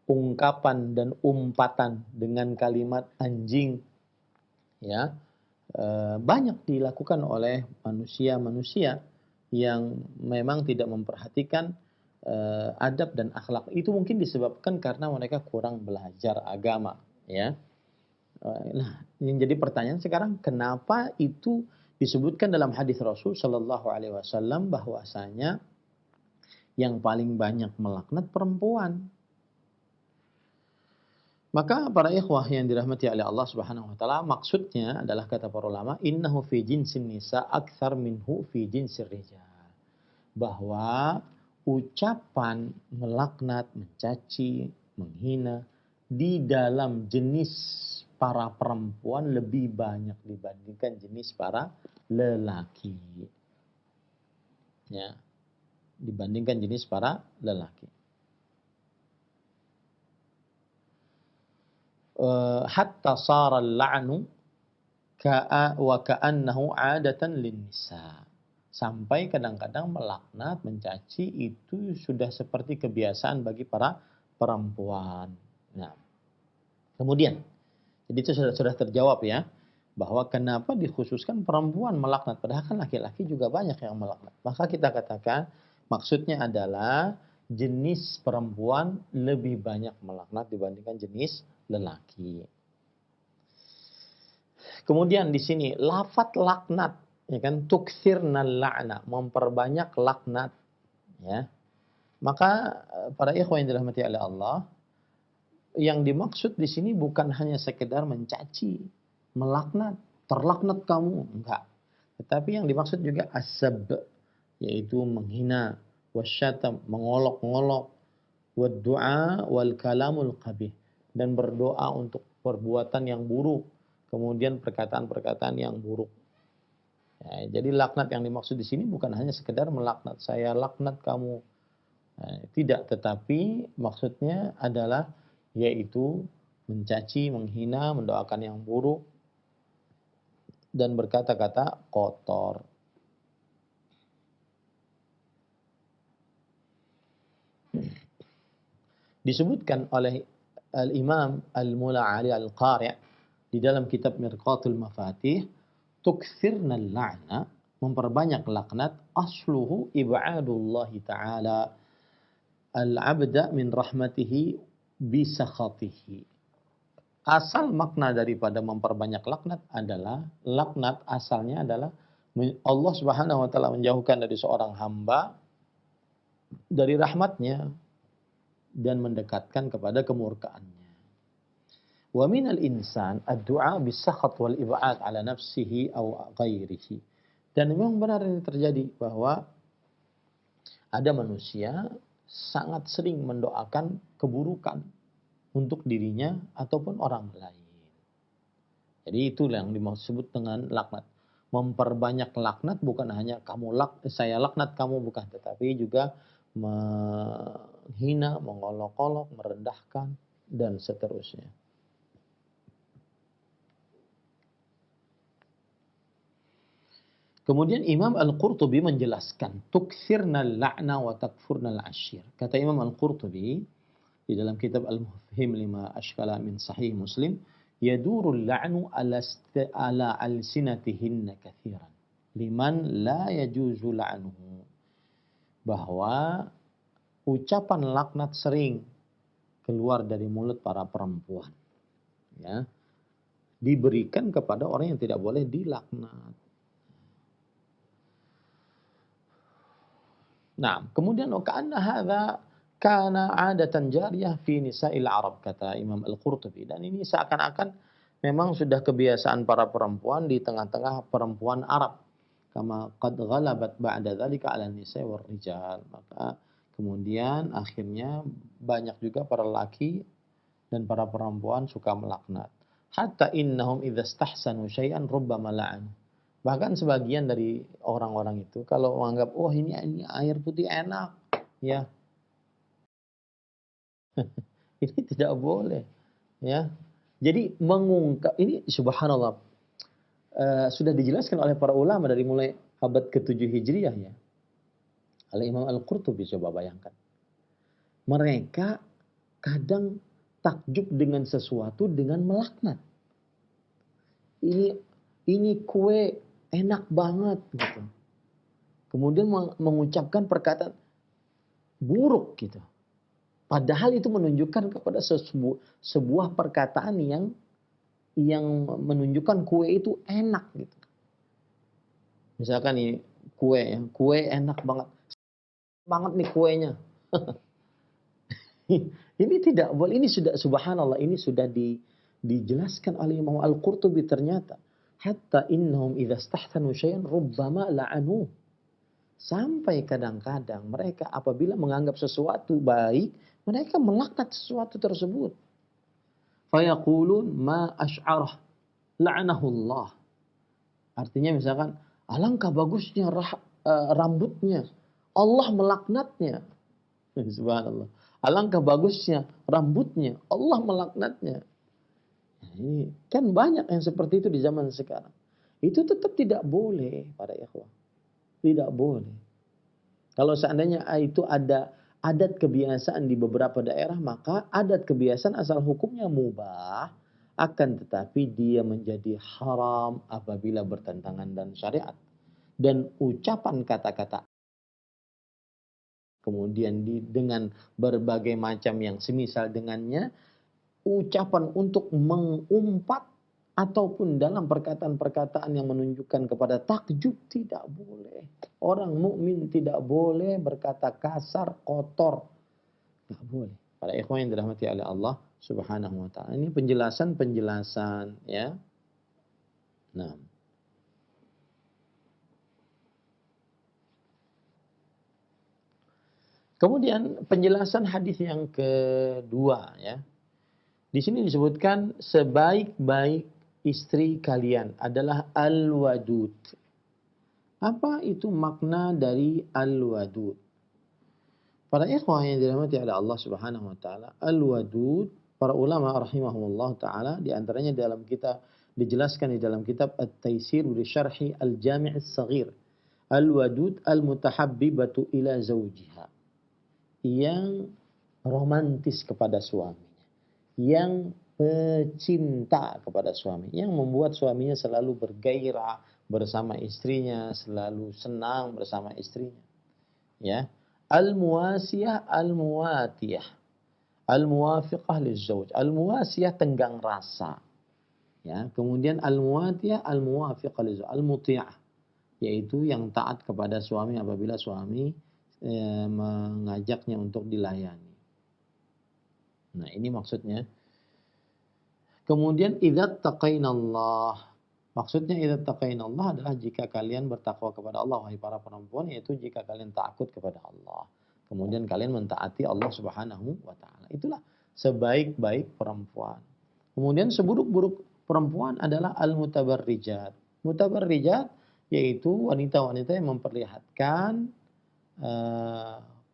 Ungkapan dan umpatan dengan kalimat anjing, ya, banyak dilakukan oleh manusia-manusia yang memang tidak memperhatikan adab dan akhlak. Itu mungkin disebabkan karena mereka kurang belajar agama, ya. Nah, yang jadi pertanyaan sekarang, kenapa itu disebutkan dalam hadis Rasul Shallallahu Alaihi Wasallam bahwasanya yang paling banyak melaknat perempuan? Maka para ikhwah yang dirahmati oleh Allah Subhanahu wa taala, maksudnya adalah kata para ulama, innahu fi jinsin nisa akthar minhu fi jinsir rijal. Bahwa ucapan melaknat, mencaci, menghina di dalam jenis para perempuan lebih banyak dibandingkan jenis para lelaki. Ya, dibandingkan jenis para lelaki. Hatta sara al-la'nu wa ka'annahu 'adatan lin-nisa. Sampai kadang-kadang melaknat, mencaci itu sudah seperti kebiasaan bagi para perempuan. Nah, kemudian, jadi itu sudah terjawab ya, bahwa kenapa dikhususkan perempuan melaknat, padahal kan laki-laki juga banyak yang melaknat. Maka kita katakan maksudnya adalah jenis perempuan lebih banyak melaknat dibandingkan jenis lelaki. Kemudian di sini lafaz laknat, ya kan, tukthirna la'na, memperbanyak laknat, ya. Maka para ikhwan yang dirahmati oleh Allah, yang dimaksud di sini bukan hanya sekedar mencaci, melaknat, terlaknat kamu, enggak. Tetapi yang dimaksud juga asab, yaitu menghina, wasyatam, mengolok-ngolok, waddu'a wal kalamul qabih, dan berdoa untuk perbuatan yang buruk, kemudian perkataan-perkataan yang buruk. Ya, jadi laknat yang dimaksud di sini bukan hanya sekedar melaknat, saya laknat kamu. Nah, tidak, tetapi maksudnya adalah yaitu mencaci, menghina, mendoakan yang buruk, dan berkata-kata kotor. Disebutkan oleh Al-Imam Al-Mula'ali Al-Qari' di dalam kitab Mirqatul Mafatih, tukthirna al-la'na, memperbanyak laknat, asluhu ib'adullahi ta'ala al-'abda min rahmatihi bisakhatihi. Asal makna daripada memperbanyak laknat adalah, laknat asalnya adalah Allah Subhanahu wa taala menjauhkan dari seorang hamba dari rahmatnya dan mendekatkan kepada kemurkaannya. Wa minal insan ad-du'a bis-sakhat wal ib'ad ala nafsihi aw ghairihi. Dan memang benar ini terjadi bahwa Ada manusia sangat sering mendoakan keburukan untuk dirinya ataupun orang lain. Jadi itulah yang dimaksud dengan laknat. Memperbanyak laknat bukan hanya saya laknat kamu, bukan, tetapi juga menghina, mengolok-olok, merendahkan dan seterusnya. Kemudian Imam Al-Qurtubi menjelaskan, tukthirna al-la'na wa takfurna al-ashir. Kata Imam Al-Qurtubi di dalam kitab Al-Mufhim lima ashkala min Sahih Muslim, yadurul la'nu ala alsinatihinna kathiran liman la yajuzu la'nuhu. Bahwa ucapan laknat sering keluar dari mulut para perempuan, ya, diberikan kepada orang yang tidak boleh dilaknat. Nah, kemudian kana hadza kana 'adatan jariyah fi nisa'il Arab, kata Imam Al-Qurtubi, dan ini seakan-akan memang sudah kebiasaan para perempuan di tengah-tengah perempuan Arab. Kama qad ghalabat ba'da dzalika 'ala nisa'i war rijal. Maka kemudian akhirnya banyak juga para laki dan para perempuan suka melaknat. Hatta innahum idza istahsanu syai'an rubbama la'an. Bahkan sebagian dari orang-orang itu kalau menganggap, oh ini air putih enak, ya, ini tidak boleh, ya. Jadi mengungkap ini, subhanallah, sudah dijelaskan oleh para ulama dari mulai abad ke-7 Hijriah, ya. Oleh Imam Al-Qurtubi, coba bayangkan. Mereka kadang takjub dengan sesuatu dengan melaknat. Ini kue enak banget gitu. Kemudian mengucapkan perkataan buruk gitu. Padahal itu menunjukkan kepada sebuah perkataan yang menunjukkan kue itu enak gitu. Misalkan ini kue enak banget. Banget nih kuenya. Ini tidak boleh, ini sudah, subhanallah, ini sudah dijelaskan oleh Imam Al-Qurtubi ternyata. Hatta innahum idza istahsanu syai'an rubbama la'anu. Sampai kadang-kadang mereka apabila menganggap sesuatu baik, mereka melaknat sesuatu tersebut. Fayaqulun ma asy'arah la'anahullah. Artinya misalkan, alangkah bagusnya rambutnya, Allah melaknatnya. Subhanallah. Alangkah bagusnya rambutnya, Allah melaknatnya. Ini kan banyak yang seperti itu di zaman sekarang. Itu tetap tidak boleh, para ikhwah. Tidak boleh. Kalau seandainya itu ada adat kebiasaan di beberapa daerah, maka adat kebiasaan asal hukumnya mubah, akan tetapi dia menjadi haram apabila bertentangan dengan syariat. Dan ucapan kata-kata kemudian dengan berbagai macam yang semisal dengannya, ucapan untuk mengumpat ataupun dalam perkataan-perkataan yang menunjukkan kepada takjub, tidak boleh. Orang mukmin tidak boleh berkata kasar, kotor. Tidak boleh. Para ikhwan yang dirahmati oleh Allah Subhanahu wa taala. Ini penjelasan-penjelasan, ya. Nah. Kemudian penjelasan hadis yang kedua, ya. Di sini disebutkan sebaik-baik istri kalian adalah al-wadud. Apa itu makna dari al-wadud? Para ikhwah yang dirahmati oleh Allah Subhanahu wa taala, al-wadud, para ulama rahimahumullah taala di antaranya dalam kitab dijelaskan di dalam kitab At-Taisir li Syarhi Al-Jami' As-Saghir. Al-wadud al-mutahabbibatu ila zawjiha. Yang romantis kepada suami, yang pecinta kepada suami, yang membuat suaminya selalu bergairah bersama istrinya, selalu senang bersama istrinya. Ya, al-muwasiyah, al-muwatiyah, al-muwafiqah lizauj. Al-muwasiyah tenggang rasa. Ya, kemudian al-muwatiyah, al-muwafiqah lizauj, al-muti'ah, yaitu yang taat kepada suami apabila suami mengajaknya untuk dilayani. Nah, ini maksudnya. Kemudian idza taqainallah, Maksudnya idza taqainallah adalah jika kalian bertakwa kepada Allah, wahai para perempuan, yaitu jika kalian takut kepada Allah. Kemudian kalian mentaati Allah Subhanahu wa taala. Itulah sebaik-baik perempuan. Kemudian seburuk-buruk perempuan adalah al-mutabarrijat. Mutabarrijat yaitu wanita-wanita yang memperlihatkan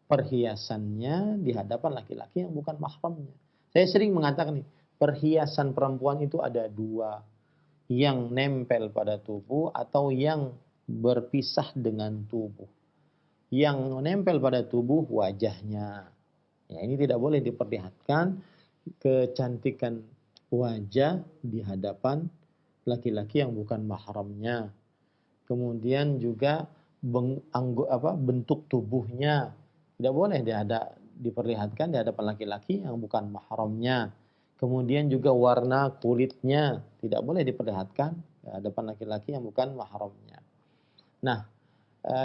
perhiasannya di hadapan laki-laki yang bukan mahramnya. Saya sering mengatakan nih, perhiasan perempuan itu ada dua, yang nempel pada tubuh atau yang berpisah dengan tubuh. Yang nempel pada tubuh wajahnya. Ya, ini tidak boleh diperlihatkan kecantikan wajah di hadapan laki-laki yang bukan mahramnya. Kemudian juga bentuk tubuhnya tidak boleh diperlihatkan di hadapan laki-laki yang bukan mahramnya. Kemudian juga warna kulitnya tidak boleh diperlihatkan di hadapan laki-laki yang bukan mahramnya. Nah,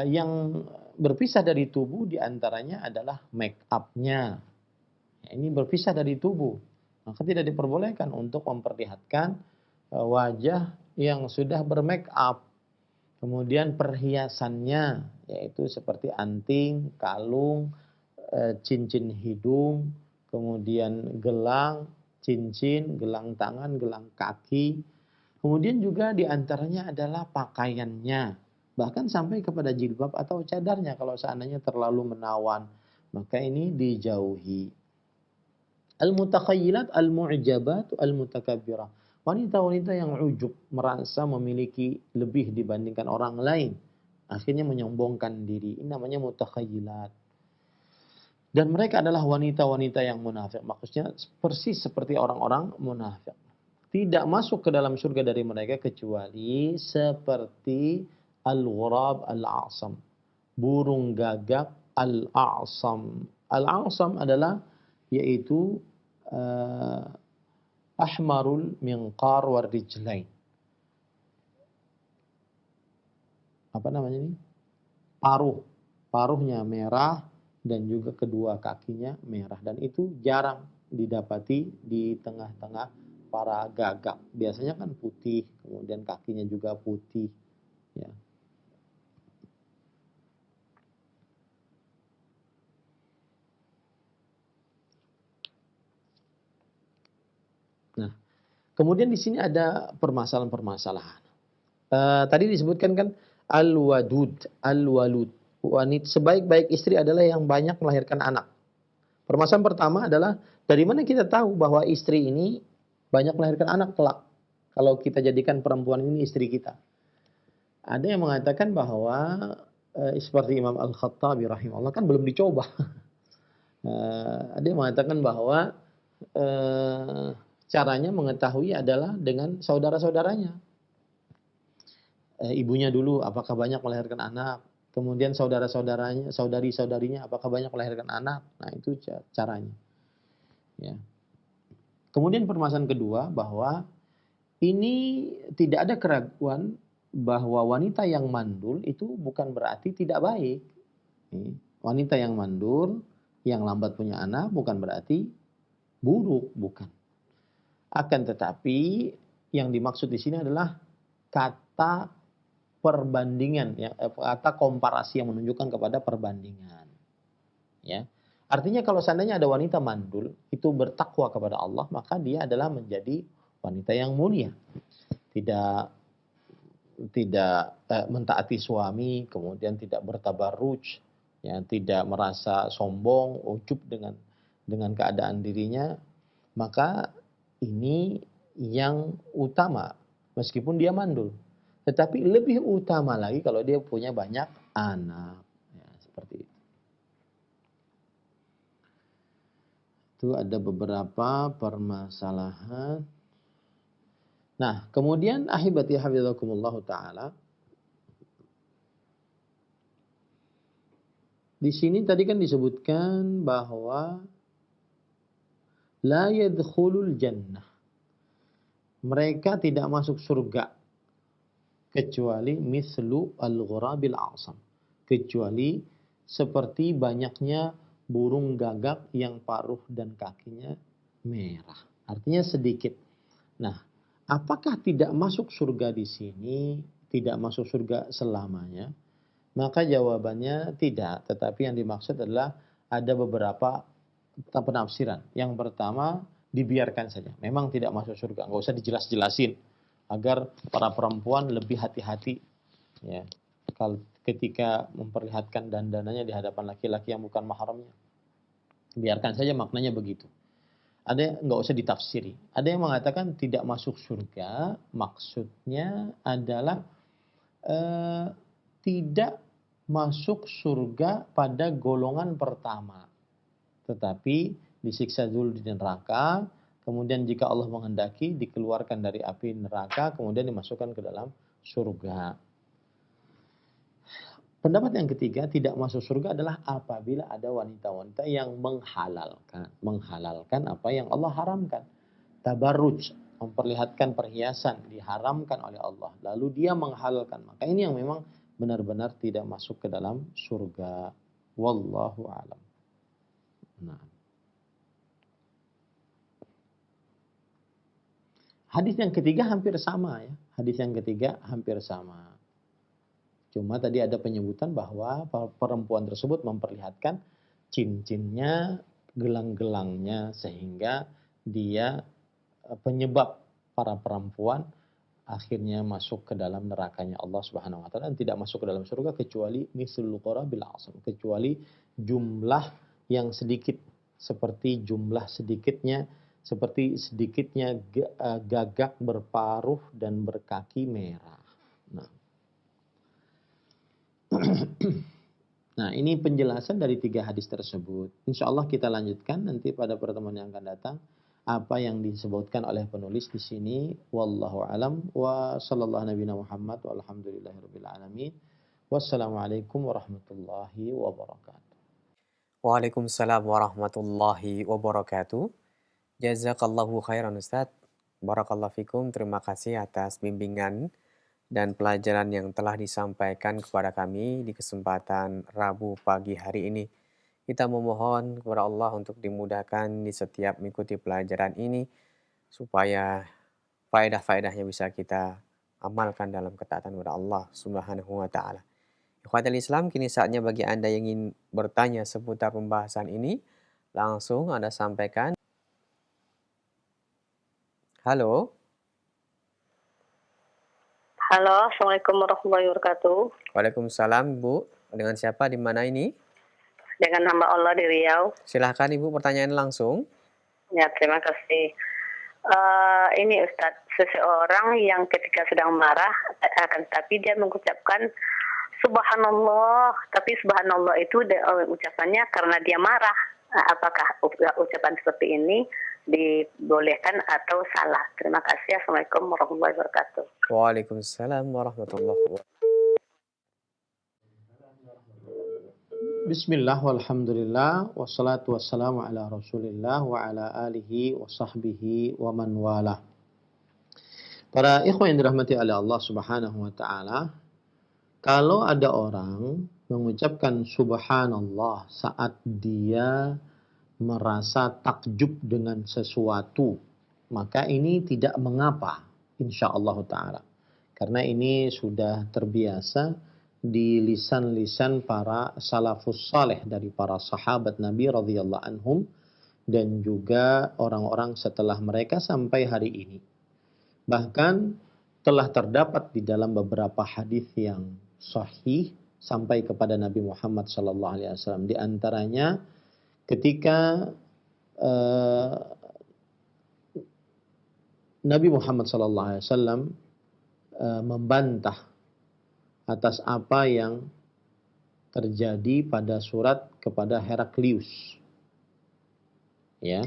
yang berpisah dari tubuh diantaranya adalah make up-nya. Ini berpisah dari tubuh, maka tidak diperbolehkan untuk memperlihatkan wajah yang sudah bermake up. Kemudian perhiasannya, yaitu seperti anting, kalung, cincin hidung, kemudian gelang, cincin, gelang tangan, gelang kaki. Kemudian juga diantaranya adalah pakaiannya. Bahkan sampai kepada jilbab atau cadarnya kalau seandainya terlalu menawan. Maka ini dijauhi. Al-mutakhayyilat, al-mu'jabat, al-mutakabbirah. Wanita-wanita yang ujub, merasa memiliki lebih dibandingkan orang lain. Akhirnya menyombongkan diri. Ini namanya mutakhayyilat. Dan mereka adalah wanita-wanita yang munafik. Maksudnya persis seperti orang-orang munafik. Tidak masuk ke dalam surga dari mereka kecuali seperti al-ghurab al-a'sam. Burung gagak al-a'sam. Al-a'sam adalah yaitu ahmarul minqar warijlain. Apa namanya ini? Paruhnya merah dan juga kedua kakinya merah, dan itu jarang didapati di tengah-tengah para gagak. Biasanya kan putih, kemudian kakinya juga putih, ya. Nah, kemudian di sini ada permasalahan-permasalahan. Tadi disebutkan kan al-wadud, al-walud. Wanita sebaik-baik istri adalah yang banyak melahirkan anak. Permasalahan pertama adalah dari mana kita tahu bahwa istri ini banyak melahirkan anak kelak? Kalau kita jadikan perempuan ini istri kita. Ada yang mengatakan bahwa seperti Imam Al-Khattabi rahimahullah, kan belum dicoba. Ada yang mengatakan bahwa caranya mengetahui adalah dengan saudara-saudaranya. Ibunya dulu apakah banyak melahirkan anak, kemudian saudara-saudaranya, saudari-saudarinya apakah banyak melahirkan anak. Nah, itu caranya. Ya. Kemudian permasalahan kedua bahwa ini tidak ada keraguan bahwa wanita yang mandul itu bukan berarti tidak baik. Wanita yang mandul, yang lambat punya anak bukan berarti buruk, bukan. Akan tetapi yang dimaksud di sini adalah kata perbandingan, ya, kata komparasi yang menunjukkan kepada perbandingan. Ya. Artinya kalau seandainya ada wanita mandul itu bertakwa kepada Allah, maka dia adalah menjadi wanita yang mulia. Tidak mentaati suami, kemudian tidak bertabarruj, ya, tidak merasa sombong, ujub dengan keadaan dirinya, maka ini yang utama meskipun dia mandul. Tetapi lebih utama lagi kalau dia punya banyak anak, ya, seperti itu. Itu ada beberapa permasalahan. Nah, kemudian ahibati hafizakumullah ta'ala. Di sini tadi kan disebutkan bahwa la yadkhulul jannah. Mereka tidak masuk surga kecuali mislu al-ghurabil a'sam. Kecuali seperti banyaknya burung gagak yang paruh dan kakinya merah. Artinya sedikit. Nah, Apakah tidak masuk surga di sini, tidak masuk surga selamanya? Maka jawabannya tidak, tetapi yang dimaksud adalah ada beberapa penafsiran. Yang pertama, dibiarkan saja. Memang tidak masuk surga, nggak usah dijelas-jelasin agar para perempuan lebih hati-hati ya. Kalau ketika memperlihatkan dandananya di hadapan laki-laki yang bukan mahramnya. Biarkan saja maknanya begitu. Ada yang nggak usah ditafsiri. Ada yang mengatakan tidak masuk surga, maksudnya adalah tidak masuk surga pada golongan pertama, tetapi disiksa dulu di neraka, kemudian jika Allah menghendaki dikeluarkan dari api neraka, kemudian dimasukkan ke dalam surga. Pendapat yang ketiga, tidak masuk surga adalah apabila ada wanita-wanita yang menghalalkan apa yang Allah haramkan. Tabarruj, memperlihatkan perhiasan diharamkan oleh Allah, lalu dia menghalalkan, maka ini yang memang benar-benar tidak masuk ke dalam surga. Wallahu a'lam. Nah. Hadis yang ketiga hampir sama ya. Hadis yang ketiga hampir sama. Cuma tadi ada penyebutan bahwa perempuan tersebut memperlihatkan cincinnya, gelang-gelangnya, sehingga dia penyebab para perempuan akhirnya masuk ke dalam nerakanya Allah Subhanahu wa taala dan tidak masuk ke dalam surga kecuali mislul qurabil asam, kecuali jumlah yang sedikit, seperti sedikitnya gagak berparuh dan berkaki merah. Nah, ini penjelasan dari 3 hadis tersebut. Insya Allah kita lanjutkan nanti pada pertemuan yang akan datang apa yang disebutkan oleh penulis di sini. Wallahu alam wa sallallahu nabiyana Muhammad walhamdulillahirabbil alamin. Wassalamualaikum warahmatullahi wabarakatuh. Waalaikumsalam warahmatullahi wabarakatuh. Jazakallahu khairan Ustaz. Barakallahu fikum. Terima kasih atas bimbingan dan pelajaran yang telah disampaikan kepada kami di kesempatan Rabu pagi hari ini. Kita memohon kepada Allah untuk dimudahkan di setiap mengikuti pelajaran ini, supaya faedah-faedahnya bisa kita amalkan dalam ketaatan kepada Allah Subhanahu wa Ta'ala. Ikhwatal Islam, kini saatnya bagi Anda yang ingin bertanya seputar pembahasan ini, langsung Anda sampaikan. Halo. Halo, Assalamualaikum warahmatullahi wabarakatuh. Waalaikumsalam, Bu. Dengan siapa di mana ini? Dengan hamba Allah di Riau. Silahkan Ibu, pertanyaan langsung. Ya, terima kasih. Ini Ustadz, seseorang yang ketika sedang marah, akan tapi dia mengucapkan Subhanallah, tapi Subhanallah itu ucapannya karena dia marah. Apakah ucapan seperti ini dibolehkan atau salah? Terima kasih. Assalamualaikum warahmatullahi wabarakatuh. Waalaikumsalam warahmatullahi wabarakatuh. Bismillah walhamdulillah wassalatu wassalamu ala rasulillah wa ala alihi wa sahbihi wa man wala. Para ikhwan yang dirahmati oleh Allah Subhanahu wa taala, kalau ada orang mengucapkan subhanallah saat dia merasa takjub dengan sesuatu, maka ini tidak mengapa insyaallah taala. Karena ini sudah terbiasa di lisan-lisan para salafus saleh dari para sahabat Nabi radhiyallahu anhum dan juga orang-orang setelah mereka sampai hari ini. Bahkan telah terdapat di dalam beberapa hadis yang sahih sampai kepada Nabi Muhammad sallallahu alaihi wasallam, di antaranya ketika Nabi Muhammad sallallahu alaihi wasallam membantah atas apa yang terjadi pada surat kepada Heraklius. Ya.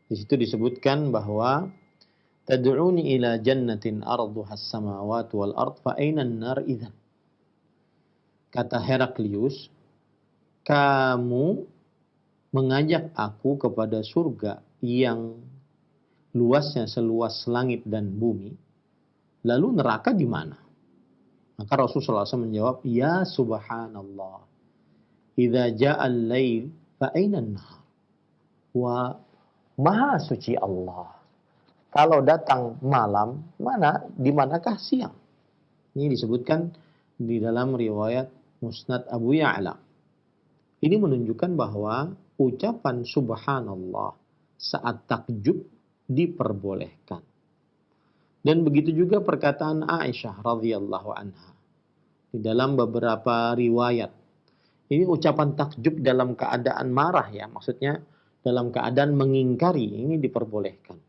Di situ disebutkan bahwa tad'uni ila jannatin arduha as-samawati wal ard fa aina an-nar idzan. Kata Heraklius, kamu mengajak aku kepada surga yang luasnya seluas langit dan bumi. Lalu neraka di mana? Maka Rasulullah SAW menjawab, ya subhanallah, idza ja'al lail fa aina an-nahar. Wa maha suci Allah, kalau datang malam, di manakah siang? Ini disebutkan di dalam riwayat Musnad Abu Ya'la. Ini menunjukkan bahwa ucapan subhanallah saat takjub diperbolehkan. Dan begitu juga perkataan Aisyah radhiyallahu anha. Di dalam beberapa riwayat, ini ucapan takjub dalam keadaan marah ya, maksudnya dalam keadaan mengingkari, ini diperbolehkan.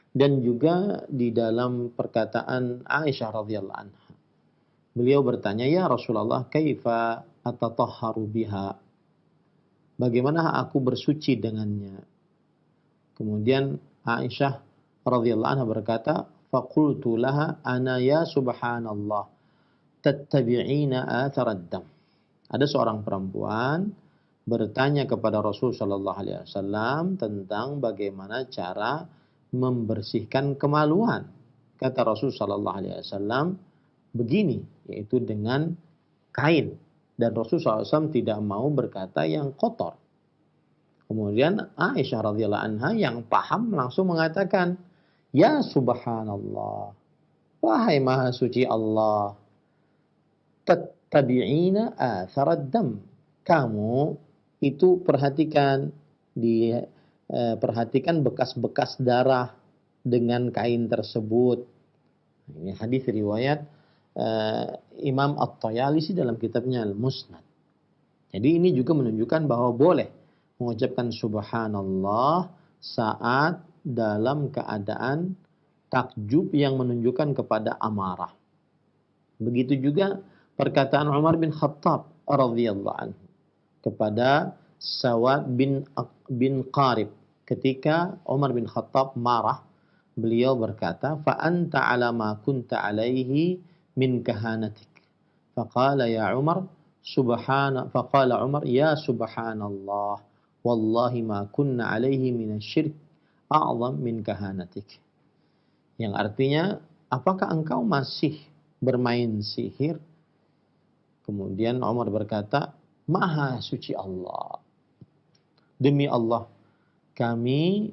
Dan juga di dalam perkataan Aisyah radhiyallahu anha. Beliau bertanya, "Ya Rasulullah, kaifa atatahharu biha?" Bagaimana aku bersuci dengannya? Kemudian Aisyah radhiyallahu anha berkata, "Faqultu laha ana ya subhanallah tattabi'ina atharad dam." Ada seorang perempuan bertanya kepada Rasul sallallahu alaihi wasallam tentang bagaimana cara membersihkan kemaluan. Kata Rasul sallallahu alaihi wasallam begini, yaitu dengan kain. Dan Rasul SAW tidak mau berkata yang kotor. Kemudian Aisyah radhiyallahu anha yang paham langsung mengatakan, "Ya subhanallah, wahai maha suci Allah, tattabi'ina atharad dam." Kamu itu perhatikan bekas-bekas darah dengan kain tersebut. Ini hadis riwayat Imam At-Tayalisi dalam kitabnya Al-Musnad. Jadi ini juga menunjukkan bahwa boleh mengucapkan subhanallah saat dalam keadaan takjub yang menunjukkan kepada amarah. Begitu juga perkataan Umar bin Khattab radhiyallahu anhu kepada Sawad bin Qarib. Ketika Umar bin Khattab marah, beliau berkata, "Fa anta ala ma kunta alaihi min kahanatik." Faqala Umar, "Ya subhanallah, wallahi ma kunna alaihi min asyirk a'zam min kahanatik." Yang artinya, apakah engkau masih bermain sihir? Kemudian Umar berkata, "Maha suci Allah. Demi Allah, kami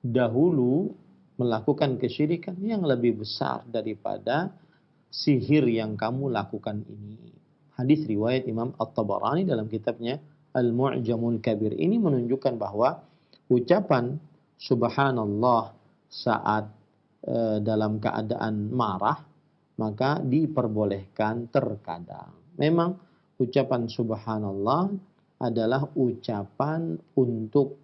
dahulu melakukan kesyirikan yang lebih besar daripada sihir yang kamu lakukan ini." Hadis riwayat Imam At-Tabarani dalam kitabnya Al-Mu'jamul Kabir. Ini menunjukkan bahwa ucapan subhanallah saat dalam keadaan marah maka diperbolehkan terkadang. Memang ucapan subhanallah adalah ucapan untuk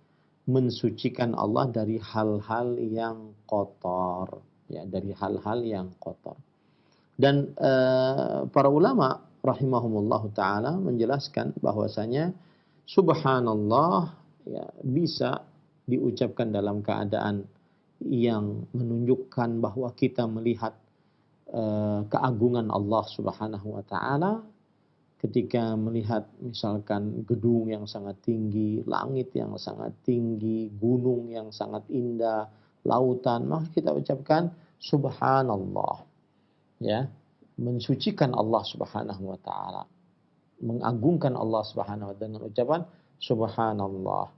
mensucikan Allah dari hal-hal yang kotor, ya, dari hal-hal yang kotor. Dan para ulama rahimahumullah taala menjelaskan bahwasanya subhanallah ya bisa diucapkan dalam keadaan yang menunjukkan bahwa kita melihat keagungan Allah Subhanahu wa taala. Ketika melihat misalkan gedung yang sangat tinggi, langit yang sangat tinggi, gunung yang sangat indah, lautan, maka kita ucapkan subhanallah. Ya, mensucikan Allah Subhanahu wa taala. Mengagungkan Allah Subhanahu wa taala dengan ucapan subhanallah.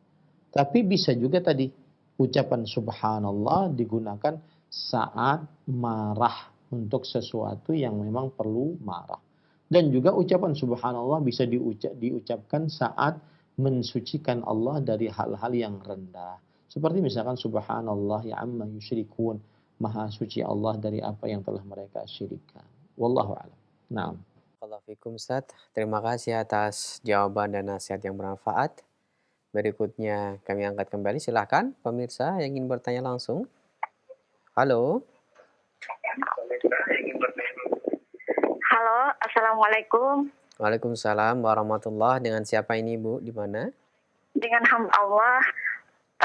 Tapi bisa juga tadi ucapan subhanallah digunakan saat marah untuk sesuatu yang memang perlu marah. Dan juga ucapan subhanallah bisa diucapkan saat mensucikan Allah dari hal-hal yang rendah. Seperti misalkan subhanallah ya amma yusyrikun. Maha suci Allah dari apa yang telah mereka syirikkan. Wallahu a'lam. Naam. Waalaikumsalam Ustaz. Terima kasih atas jawaban dan nasihat yang bermanfaat. Berikutnya kami angkat kembali. Silahkan pemirsa yang ingin bertanya langsung. Halo. Halo, Assalamualaikum. Waalaikumsalam warahmatullahi. Dengan siapa ini Bu? Di mana? Dengan hamba Allah.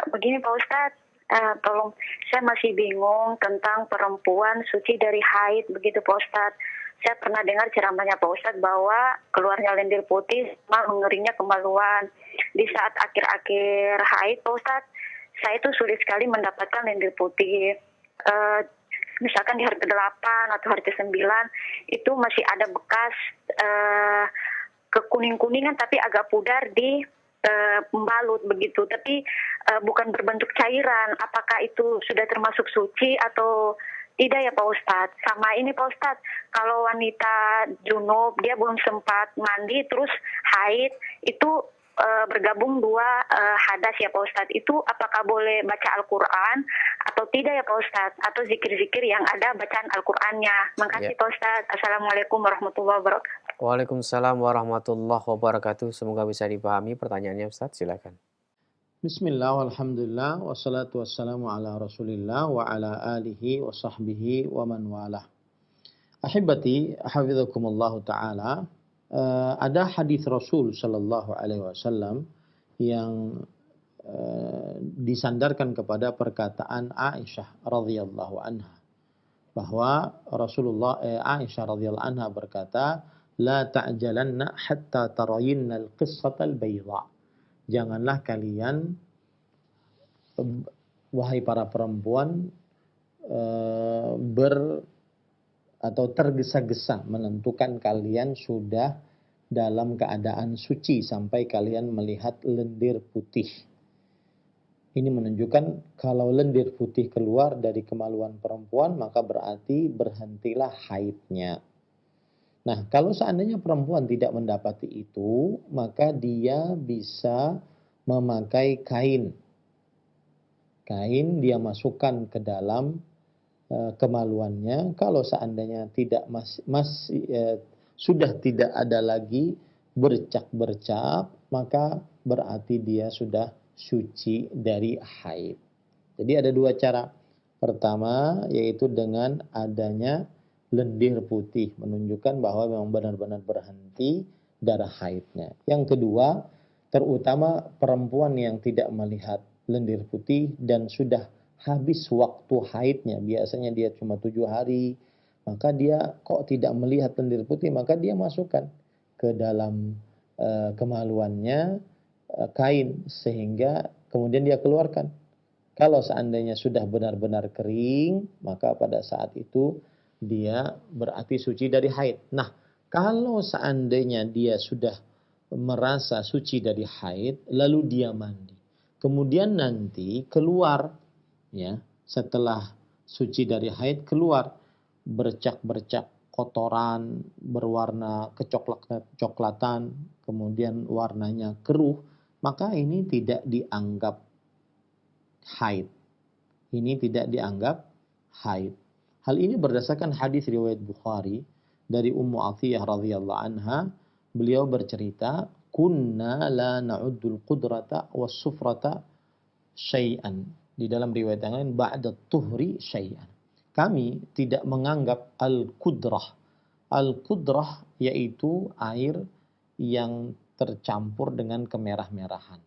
Begini Pak Ustadz, tolong, saya masih bingung tentang perempuan suci dari haid, begitu Pak Ustadz. Saya pernah dengar ceramahnya Pak Ustadz bahwa keluarnya lendir putih sama mengeringnya kemaluan. Di saat akhir-akhir haid Pak Ustadz, saya itu sulit sekali mendapatkan lendir putih. Misalkan di hari ke-8 atau hari ke-9 itu masih ada bekas kekuning-kuningan tapi agak pudar di pembalut begitu, tapi bukan berbentuk cairan. Apakah itu sudah termasuk suci atau tidak ya Pak Ustadz? Sama ini Pak Ustadz, kalau wanita junub dia belum sempat mandi terus haid, itu bergabung dua hadas ya Pak Ustadz. Itu apakah boleh baca Al-Quran atau tidak ya Pak Ustadz? Atau zikir-zikir yang ada bacaan Al-Qurannya. Makasih Pak Ustadz. Assalamualaikum warahmatullahi wabarakatuh. Waalaikumsalam warahmatullahi wabarakatuh. Semoga bisa dipahami pertanyaannya Ustadz. Silakan. Bismillah, walhamdulillah, wassalatu wassalamu ala rasulillah wa ala alihi wa sahbihi wa man walah. Ahibati, hafizakumullahu ta'ala, ada hadis Rasul sallallahu alaihi wasallam yang disandarkan kepada perkataan Aisyah radhiyallahu anha, bahwa Aisyah radhiyallahu anha berkata, la ta'jalanna hatta tarayinna al-qissata al-bayda. Janganlah kalian, wahai para perempuan, atau tergesa-gesa menentukan kalian sudah dalam keadaan suci sampai kalian melihat lendir putih. Ini menunjukkan kalau lendir putih keluar dari kemaluan perempuan, maka berarti berhentilah haidnya. Nah, kalau seandainya perempuan tidak mendapati itu, maka dia bisa memakai kain. Kain dia masukkan ke dalam kemaluannya. Kalau seandainya tidak sudah tidak ada lagi bercak-bercak, maka berarti dia sudah suci dari haid. Jadi ada dua cara. Pertama yaitu dengan adanya lendir putih, menunjukkan bahwa memang benar-benar berhenti darah haidnya. Yang kedua, terutama perempuan yang tidak melihat lendir putih dan sudah habis waktu haidnya, biasanya dia cuma 7 hari, maka dia kok tidak melihat lendir putih, maka dia masukkan ke dalam kemaluannya kain, sehingga kemudian dia keluarkan. Kalau seandainya sudah benar-benar kering, maka pada saat itu dia berarti suci dari haid. Nah, kalau seandainya dia sudah merasa suci dari haid, lalu dia mandi, kemudian nanti keluar, ya, setelah suci dari haid keluar bercak-bercak kotoran berwarna kecoklatan, kemudian warnanya keruh, maka ini tidak dianggap haid. Ini tidak dianggap haid. Hal ini berdasarkan hadis riwayat Bukhari dari Ummu Athiyah radhiyallahu anha. Beliau bercerita, kunna la na'uddul qudrata was sufrata syai'an. Di dalam riwayat yang lain, ba'da tuhri syai'an. Kami tidak menganggap al-qudrah. Al-qudrah yaitu air yang tercampur dengan kemerah-merahan.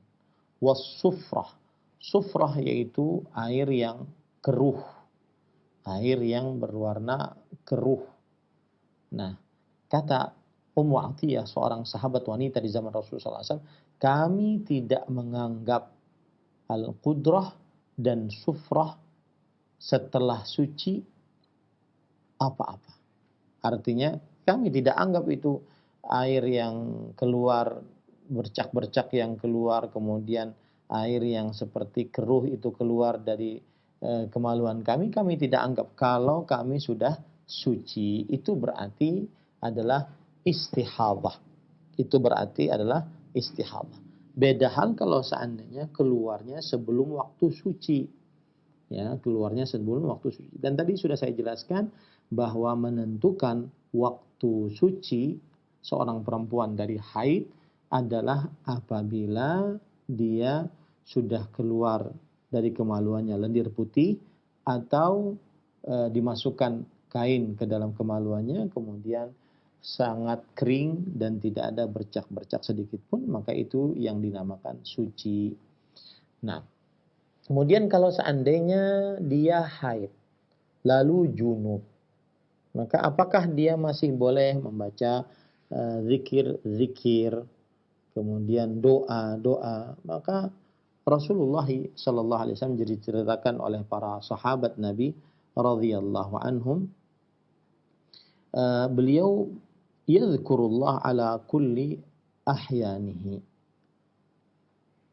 Was sufrah. Sufrah yaitu air yang keruh. Air yang berwarna keruh. Nah, kata Ummu Atiyah, seorang sahabat wanita di zaman Rasulullah SAW, kami tidak menganggap al-qudrah dan sufrah setelah suci apa-apa. Artinya kami tidak anggap itu air yang keluar, bercak-bercak yang keluar, kemudian air yang seperti keruh itu keluar dari kemaluan kami tidak anggap. Kalau kami sudah suci, itu berarti adalah istihadah. Itu berarti adalah istihadah. Beda hal kalau seandainya keluarnya sebelum waktu suci. Ya, keluarnya sebelum waktu suci. Dan tadi sudah saya jelaskan bahwa menentukan waktu suci seorang perempuan dari haid adalah apabila dia sudah keluar dari kemaluannya lendir putih, atau dimasukkan kain ke dalam kemaluannya, kemudian sangat kering dan tidak ada bercak-bercak sedikit pun, maka itu yang dinamakan suci. Nah, kemudian kalau seandainya dia haid, lalu junub, maka apakah dia masih boleh membaca zikir-zikir, kemudian doa-doa? Maka Rasulullah sallallahu alaihi wasallam diceritakan oleh para sahabat Nabi radhiyallahu anhum, beliau yadhkurullah ala kulli ahyanihi.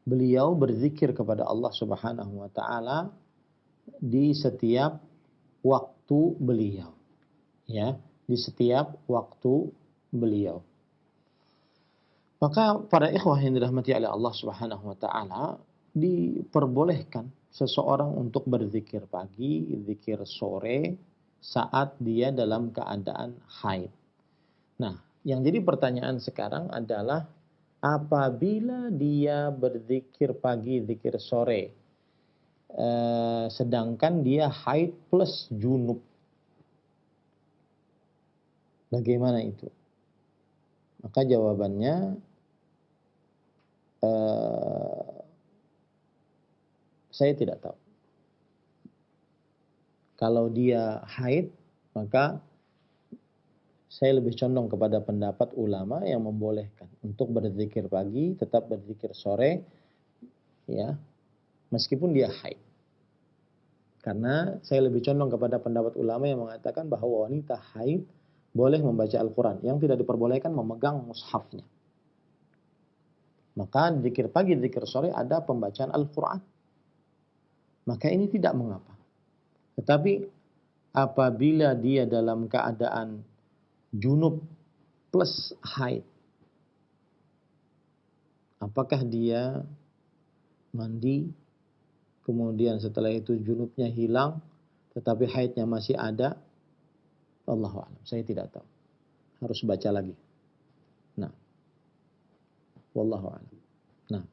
beliau berzikir kepada Allah Subhanahu wa taala di setiap waktu beliau, ya, di setiap waktu beliau. Maka para ikhwah yang dirahmati oleh Allah Subhanahu wa taala, diperbolehkan seseorang untuk berzikir pagi, zikir sore saat dia dalam keadaan haid. Nah, yang jadi pertanyaan sekarang adalah apabila dia berzikir pagi, zikir sore, sedangkan dia haid plus junub, bagaimana itu? Maka jawabannya saya tidak tahu. Kalau dia haid, maka saya lebih condong kepada pendapat ulama yang membolehkan untuk berzikir pagi, tetap berzikir sore, ya, meskipun dia haid. Karena saya lebih condong kepada pendapat ulama yang mengatakan bahwa wanita haid boleh membaca Al-Quran, yang tidak diperbolehkan memegang mushafnya. Maka zikir pagi, zikir sore ada pembacaan Al-Quran. Maka ini tidak mengapa. Tetapi apabila dia dalam keadaan junub plus haid, apakah dia mandi, kemudian setelah itu junubnya hilang, tetapi haidnya masih ada? Allahu a'lam, saya tidak tahu. Harus baca lagi. Nah, wallahu a'lam. Nah,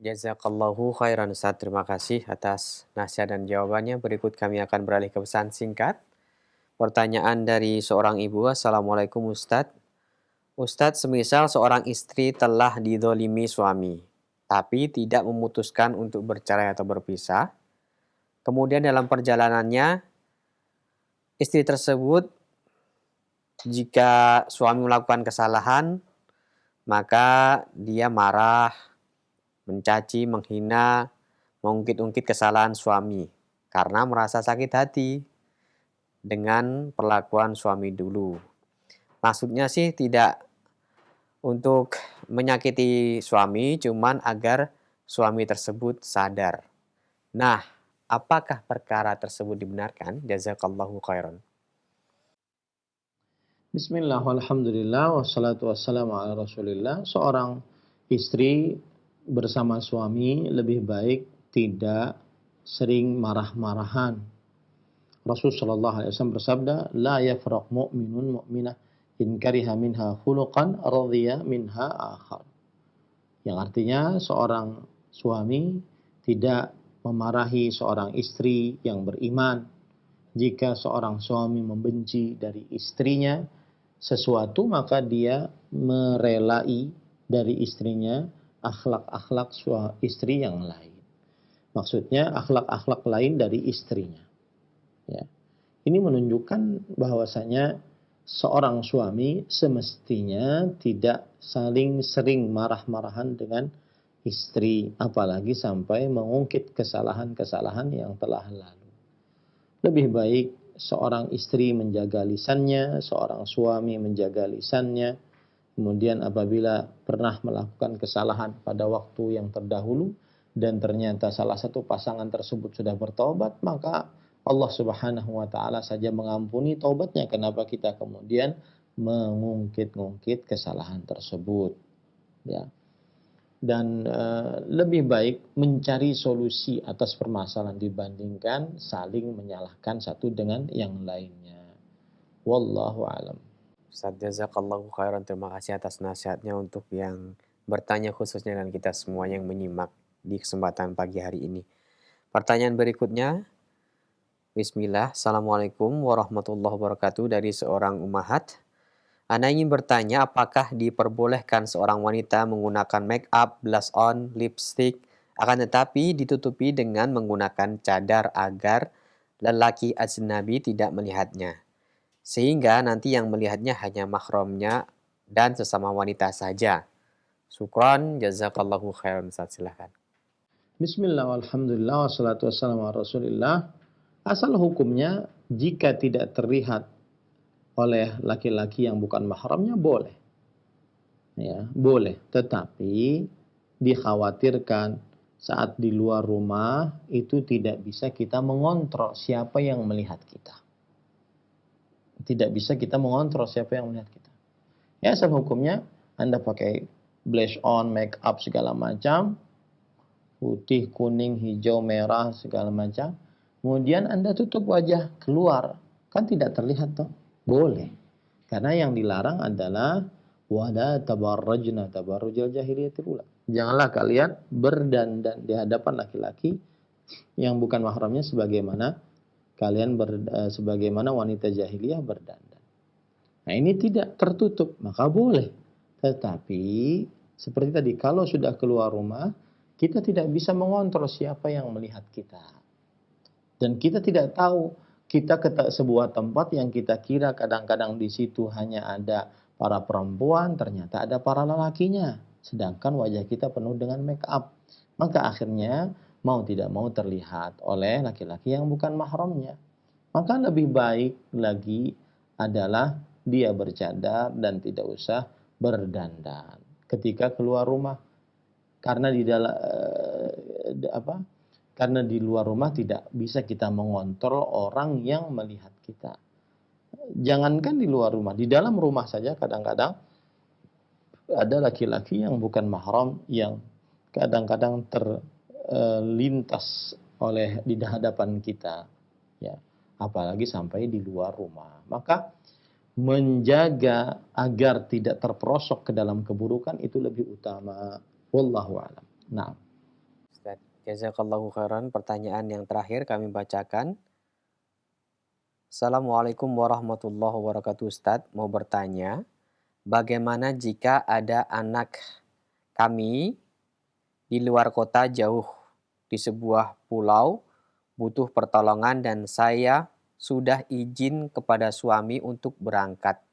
Jazakallahu khairan Ustaz. Terima kasih atas nasihat dan jawabannya. Berikut kami akan beralih ke pesan singkat. Pertanyaan dari seorang ibu. Assalamualaikum Ustadz. Ustadz, semisal seorang istri telah didolimi suami, tapi tidak memutuskan untuk bercerai atau berpisah. Kemudian dalam perjalanannya, istri tersebut, jika suami melakukan kesalahan, maka dia marah, mencaci, menghina, mengungkit-ungkit kesalahan suami karena merasa sakit hati dengan perlakuan suami dulu. Maksudnya sih tidak untuk menyakiti suami, cuman agar suami tersebut sadar. Nah, apakah perkara tersebut dibenarkan? Jazakallahu khairan. bismillah, walhamdulillah, wassalatu wassalamu ala rasulillah. Seorang istri bersama suami lebih baik tidak sering marah-marahan. Rasul sallallahu alaihi wasallam bersabda, la yafraq mu'minun mu'minah in kariha minha khuluqan radhiya minha akhar. Yang artinya seorang suami tidak memarahi seorang istri yang beriman jika seorang suami membenci dari istrinya sesuatu, maka dia merelai dari istrinya akhlak-akhlak istri yang lain. Maksudnya akhlak-akhlak lain dari istrinya. Ya. Ini menunjukkan bahwasanya seorang suami semestinya tidak saling sering marah-marahan dengan istri, apalagi sampai mengungkit kesalahan-kesalahan yang telah lalu. Lebih baik seorang istri menjaga lisannya, seorang suami menjaga lisannya. Kemudian apabila pernah melakukan kesalahan pada waktu yang terdahulu dan ternyata salah satu pasangan tersebut sudah bertobat, maka Allah Subhanahu wa taala saja mengampuni taubatnya. Kenapa kita kemudian mengungkit-ungkit kesalahan tersebut? Ya. Dan lebih baik mencari solusi atas permasalahan dibandingkan saling menyalahkan satu dengan yang lainnya. Wallahu a'lam. Ustaz, jazakallahu khairan. Terima kasih atas nasihatnya untuk yang bertanya khususnya dan kita semua yang menyimak di kesempatan pagi hari ini. Pertanyaan berikutnya. Bismillah, Assalamualaikum warahmatullahi wabarakatuh, dari seorang ummahat. Ana ingin bertanya, apakah diperbolehkan seorang wanita menggunakan make up, blush on, lipstick, akan tetapi ditutupi dengan menggunakan cadar agar lelaki ajnabi tidak melihatnya, sehingga nanti yang melihatnya hanya mahramnya dan sesama wanita saja. Syukran, jazakallahu khairan. Silakan. Bismillah, walhamdulillah, wassalatu wassalamu ala rasulillah. Asal hukumnya, jika tidak terlihat oleh laki-laki yang bukan mahramnya, boleh. Ya, boleh. Tetapi dikhawatirkan saat di luar rumah itu tidak bisa kita mengontrol siapa yang melihat kita. Tidak bisa kita mengontrol siapa yang melihat kita. Ya, asal hukumnya Anda pakai blush on, make up segala macam, putih, kuning, hijau, merah segala macam. Kemudian Anda tutup wajah keluar, kan tidak terlihat toh? Boleh. Karena yang dilarang adalah wala tabarrajna tabarrujal jahiliyatil ula. Janganlah kalian berdandan di hadapan laki-laki yang bukan mahramnya sebagaimana sebagaimana wanita jahiliyah berdandan. Nah, ini tidak tertutup, maka boleh. Tetapi seperti tadi, kalau sudah keluar rumah, kita tidak bisa mengontrol siapa yang melihat kita. Dan kita tidak tahu, kita ke sebuah tempat yang kita kira kadang-kadang di situ hanya ada para perempuan, ternyata ada para lelakinya. Sedangkan wajah kita penuh dengan make up. Maka akhirnya mau tidak mau terlihat oleh laki-laki yang bukan mahramnya. Maka lebih baik lagi adalah dia bercadar dan tidak usah berdandan ketika keluar rumah. Karena karena di luar rumah tidak bisa kita mengontrol orang yang melihat kita. Jangankan di luar rumah, di dalam rumah saja kadang-kadang ada laki-laki yang bukan mahram yang kadang-kadang terlintas oleh di hadapan kita, ya, apalagi sampai di luar rumah. Maka menjaga agar tidak terperosok ke dalam keburukan itu lebih utama. Wallahu a'lam. Nah, Ustaz, jazakallahu khairan. Pertanyaan yang terakhir kami bacakan. Assalamualaikum warahmatullahi wabarakatuh. Ustaz, mau bertanya, bagaimana jika ada anak kami di luar kota jauh di sebuah pulau butuh pertolongan dan saya sudah izin kepada suami untuk berangkat.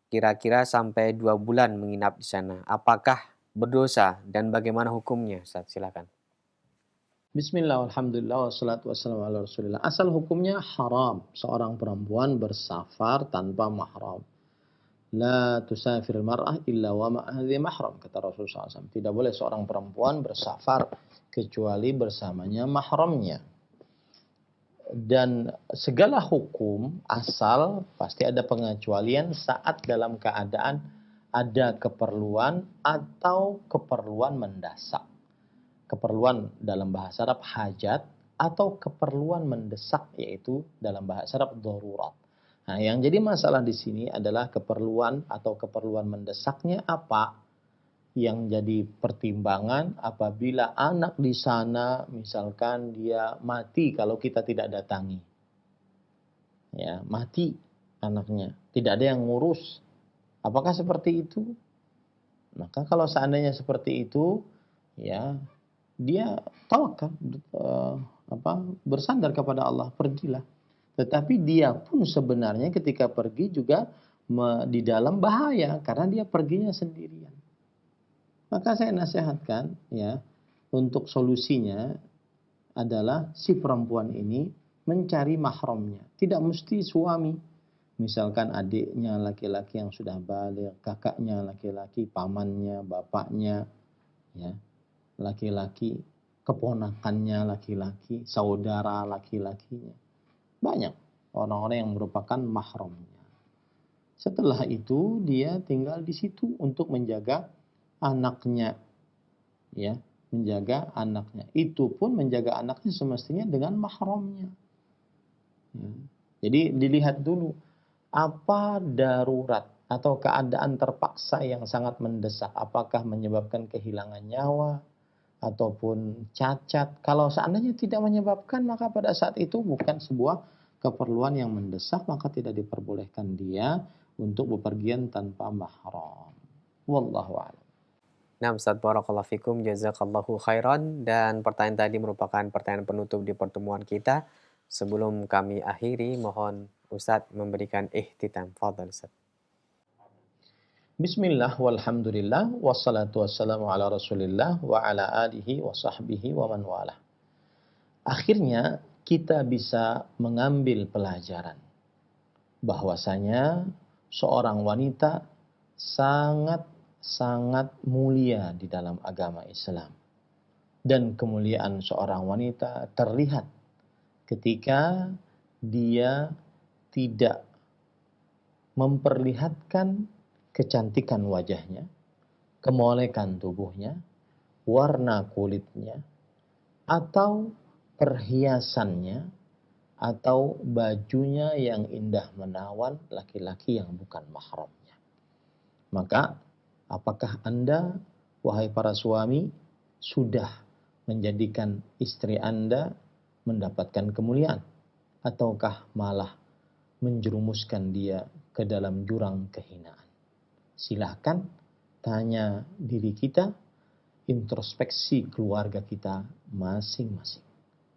Kira-kira sampai 2 bulan menginap di sana. Apakah berdosa dan bagaimana hukumnya? Ustaz, silakan. bismillah, alhamdulillah, wassalatu wassalamu ala rasulillah. Asal hukumnya haram seorang perempuan bersafar tanpa mahram. La tusafir mar'ah illa wa ma'ahdi mahram, kata Rasulullah SAW. Tidak boleh seorang perempuan bersafar kecuali bersamanya mahramnya. Dan segala hukum asal pasti ada pengecualian saat dalam keadaan ada keperluan atau keperluan mendesak. Keperluan dalam bahasa Arab hajat atau keperluan mendesak yaitu dalam bahasa Arab darurat. Nah, yang jadi masalah di sini adalah keperluan atau keperluan mendesaknya apa? Yang jadi pertimbangan apabila anak di sana misalkan dia mati kalau kita tidak datangi. Ya, mati anaknya, tidak ada yang ngurus. Apakah seperti itu? Maka kalau seandainya seperti itu, ya dia tawakal, bersandar kepada Allah, pergilah. Tetapi dia pun sebenarnya ketika pergi juga di dalam bahaya karena dia perginya sendirian. Maka saya nasihatkan, ya, untuk solusinya adalah si perempuan ini mencari mahramnya. Tidak mesti suami. Misalkan adiknya laki-laki yang sudah baligh, kakaknya laki-laki, pamannya, bapaknya, ya, laki-laki, keponakannya laki-laki, saudara laki-lakinya. Banyak orang-orang yang merupakan mahramnya. Setelah itu dia tinggal di situ untuk menjaga anaknya, ya, menjaga anaknya. Itu pun menjaga anaknya semestinya dengan mahramnya. Ya. Jadi dilihat dulu apa darurat atau keadaan terpaksa yang sangat mendesak. Apakah menyebabkan kehilangan nyawa ataupun cacat. Kalau seandainya tidak menyebabkan, maka pada saat itu bukan sebuah keperluan yang mendesak, maka tidak diperbolehkan dia untuk bepergian tanpa mahram. Wallahu a'lam. Nah, Ustaz, barakallahu fikum, jazakallahu khairan. Dan pertanyaan tadi merupakan pertanyaan penutup di pertemuan kita. Sebelum kami akhiri, mohon Ustaz memberikan ihtitam. Fadhal, Ustaz. Bismillah, walhamdulillah, wassalatu wassalamu ala rasulillah, wa ala alihi wa sahbihi wa man walah. Akhirnya kita bisa mengambil pelajaran bahwasanya seorang wanita sangat sangat mulia di dalam agama Islam. Dan kemuliaan seorang wanita terlihat ketika dia tidak memperlihatkan kecantikan wajahnya, kemolekan tubuhnya, warna kulitnya, atau perhiasannya, atau bajunya yang indah menawan laki-laki yang bukan mahramnya. Maka, apakah Anda, wahai para suami, sudah menjadikan istri Anda mendapatkan kemuliaan? Ataukah malah menjerumuskan dia ke dalam jurang kehinaan? Silahkan tanya diri kita, introspeksi keluarga kita masing-masing.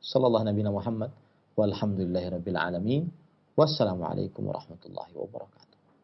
Sallallahu Nabi Muhammad walhamdulillahirabbil alamin. Wassalamualaikum warahmatullahi wabarakatuh.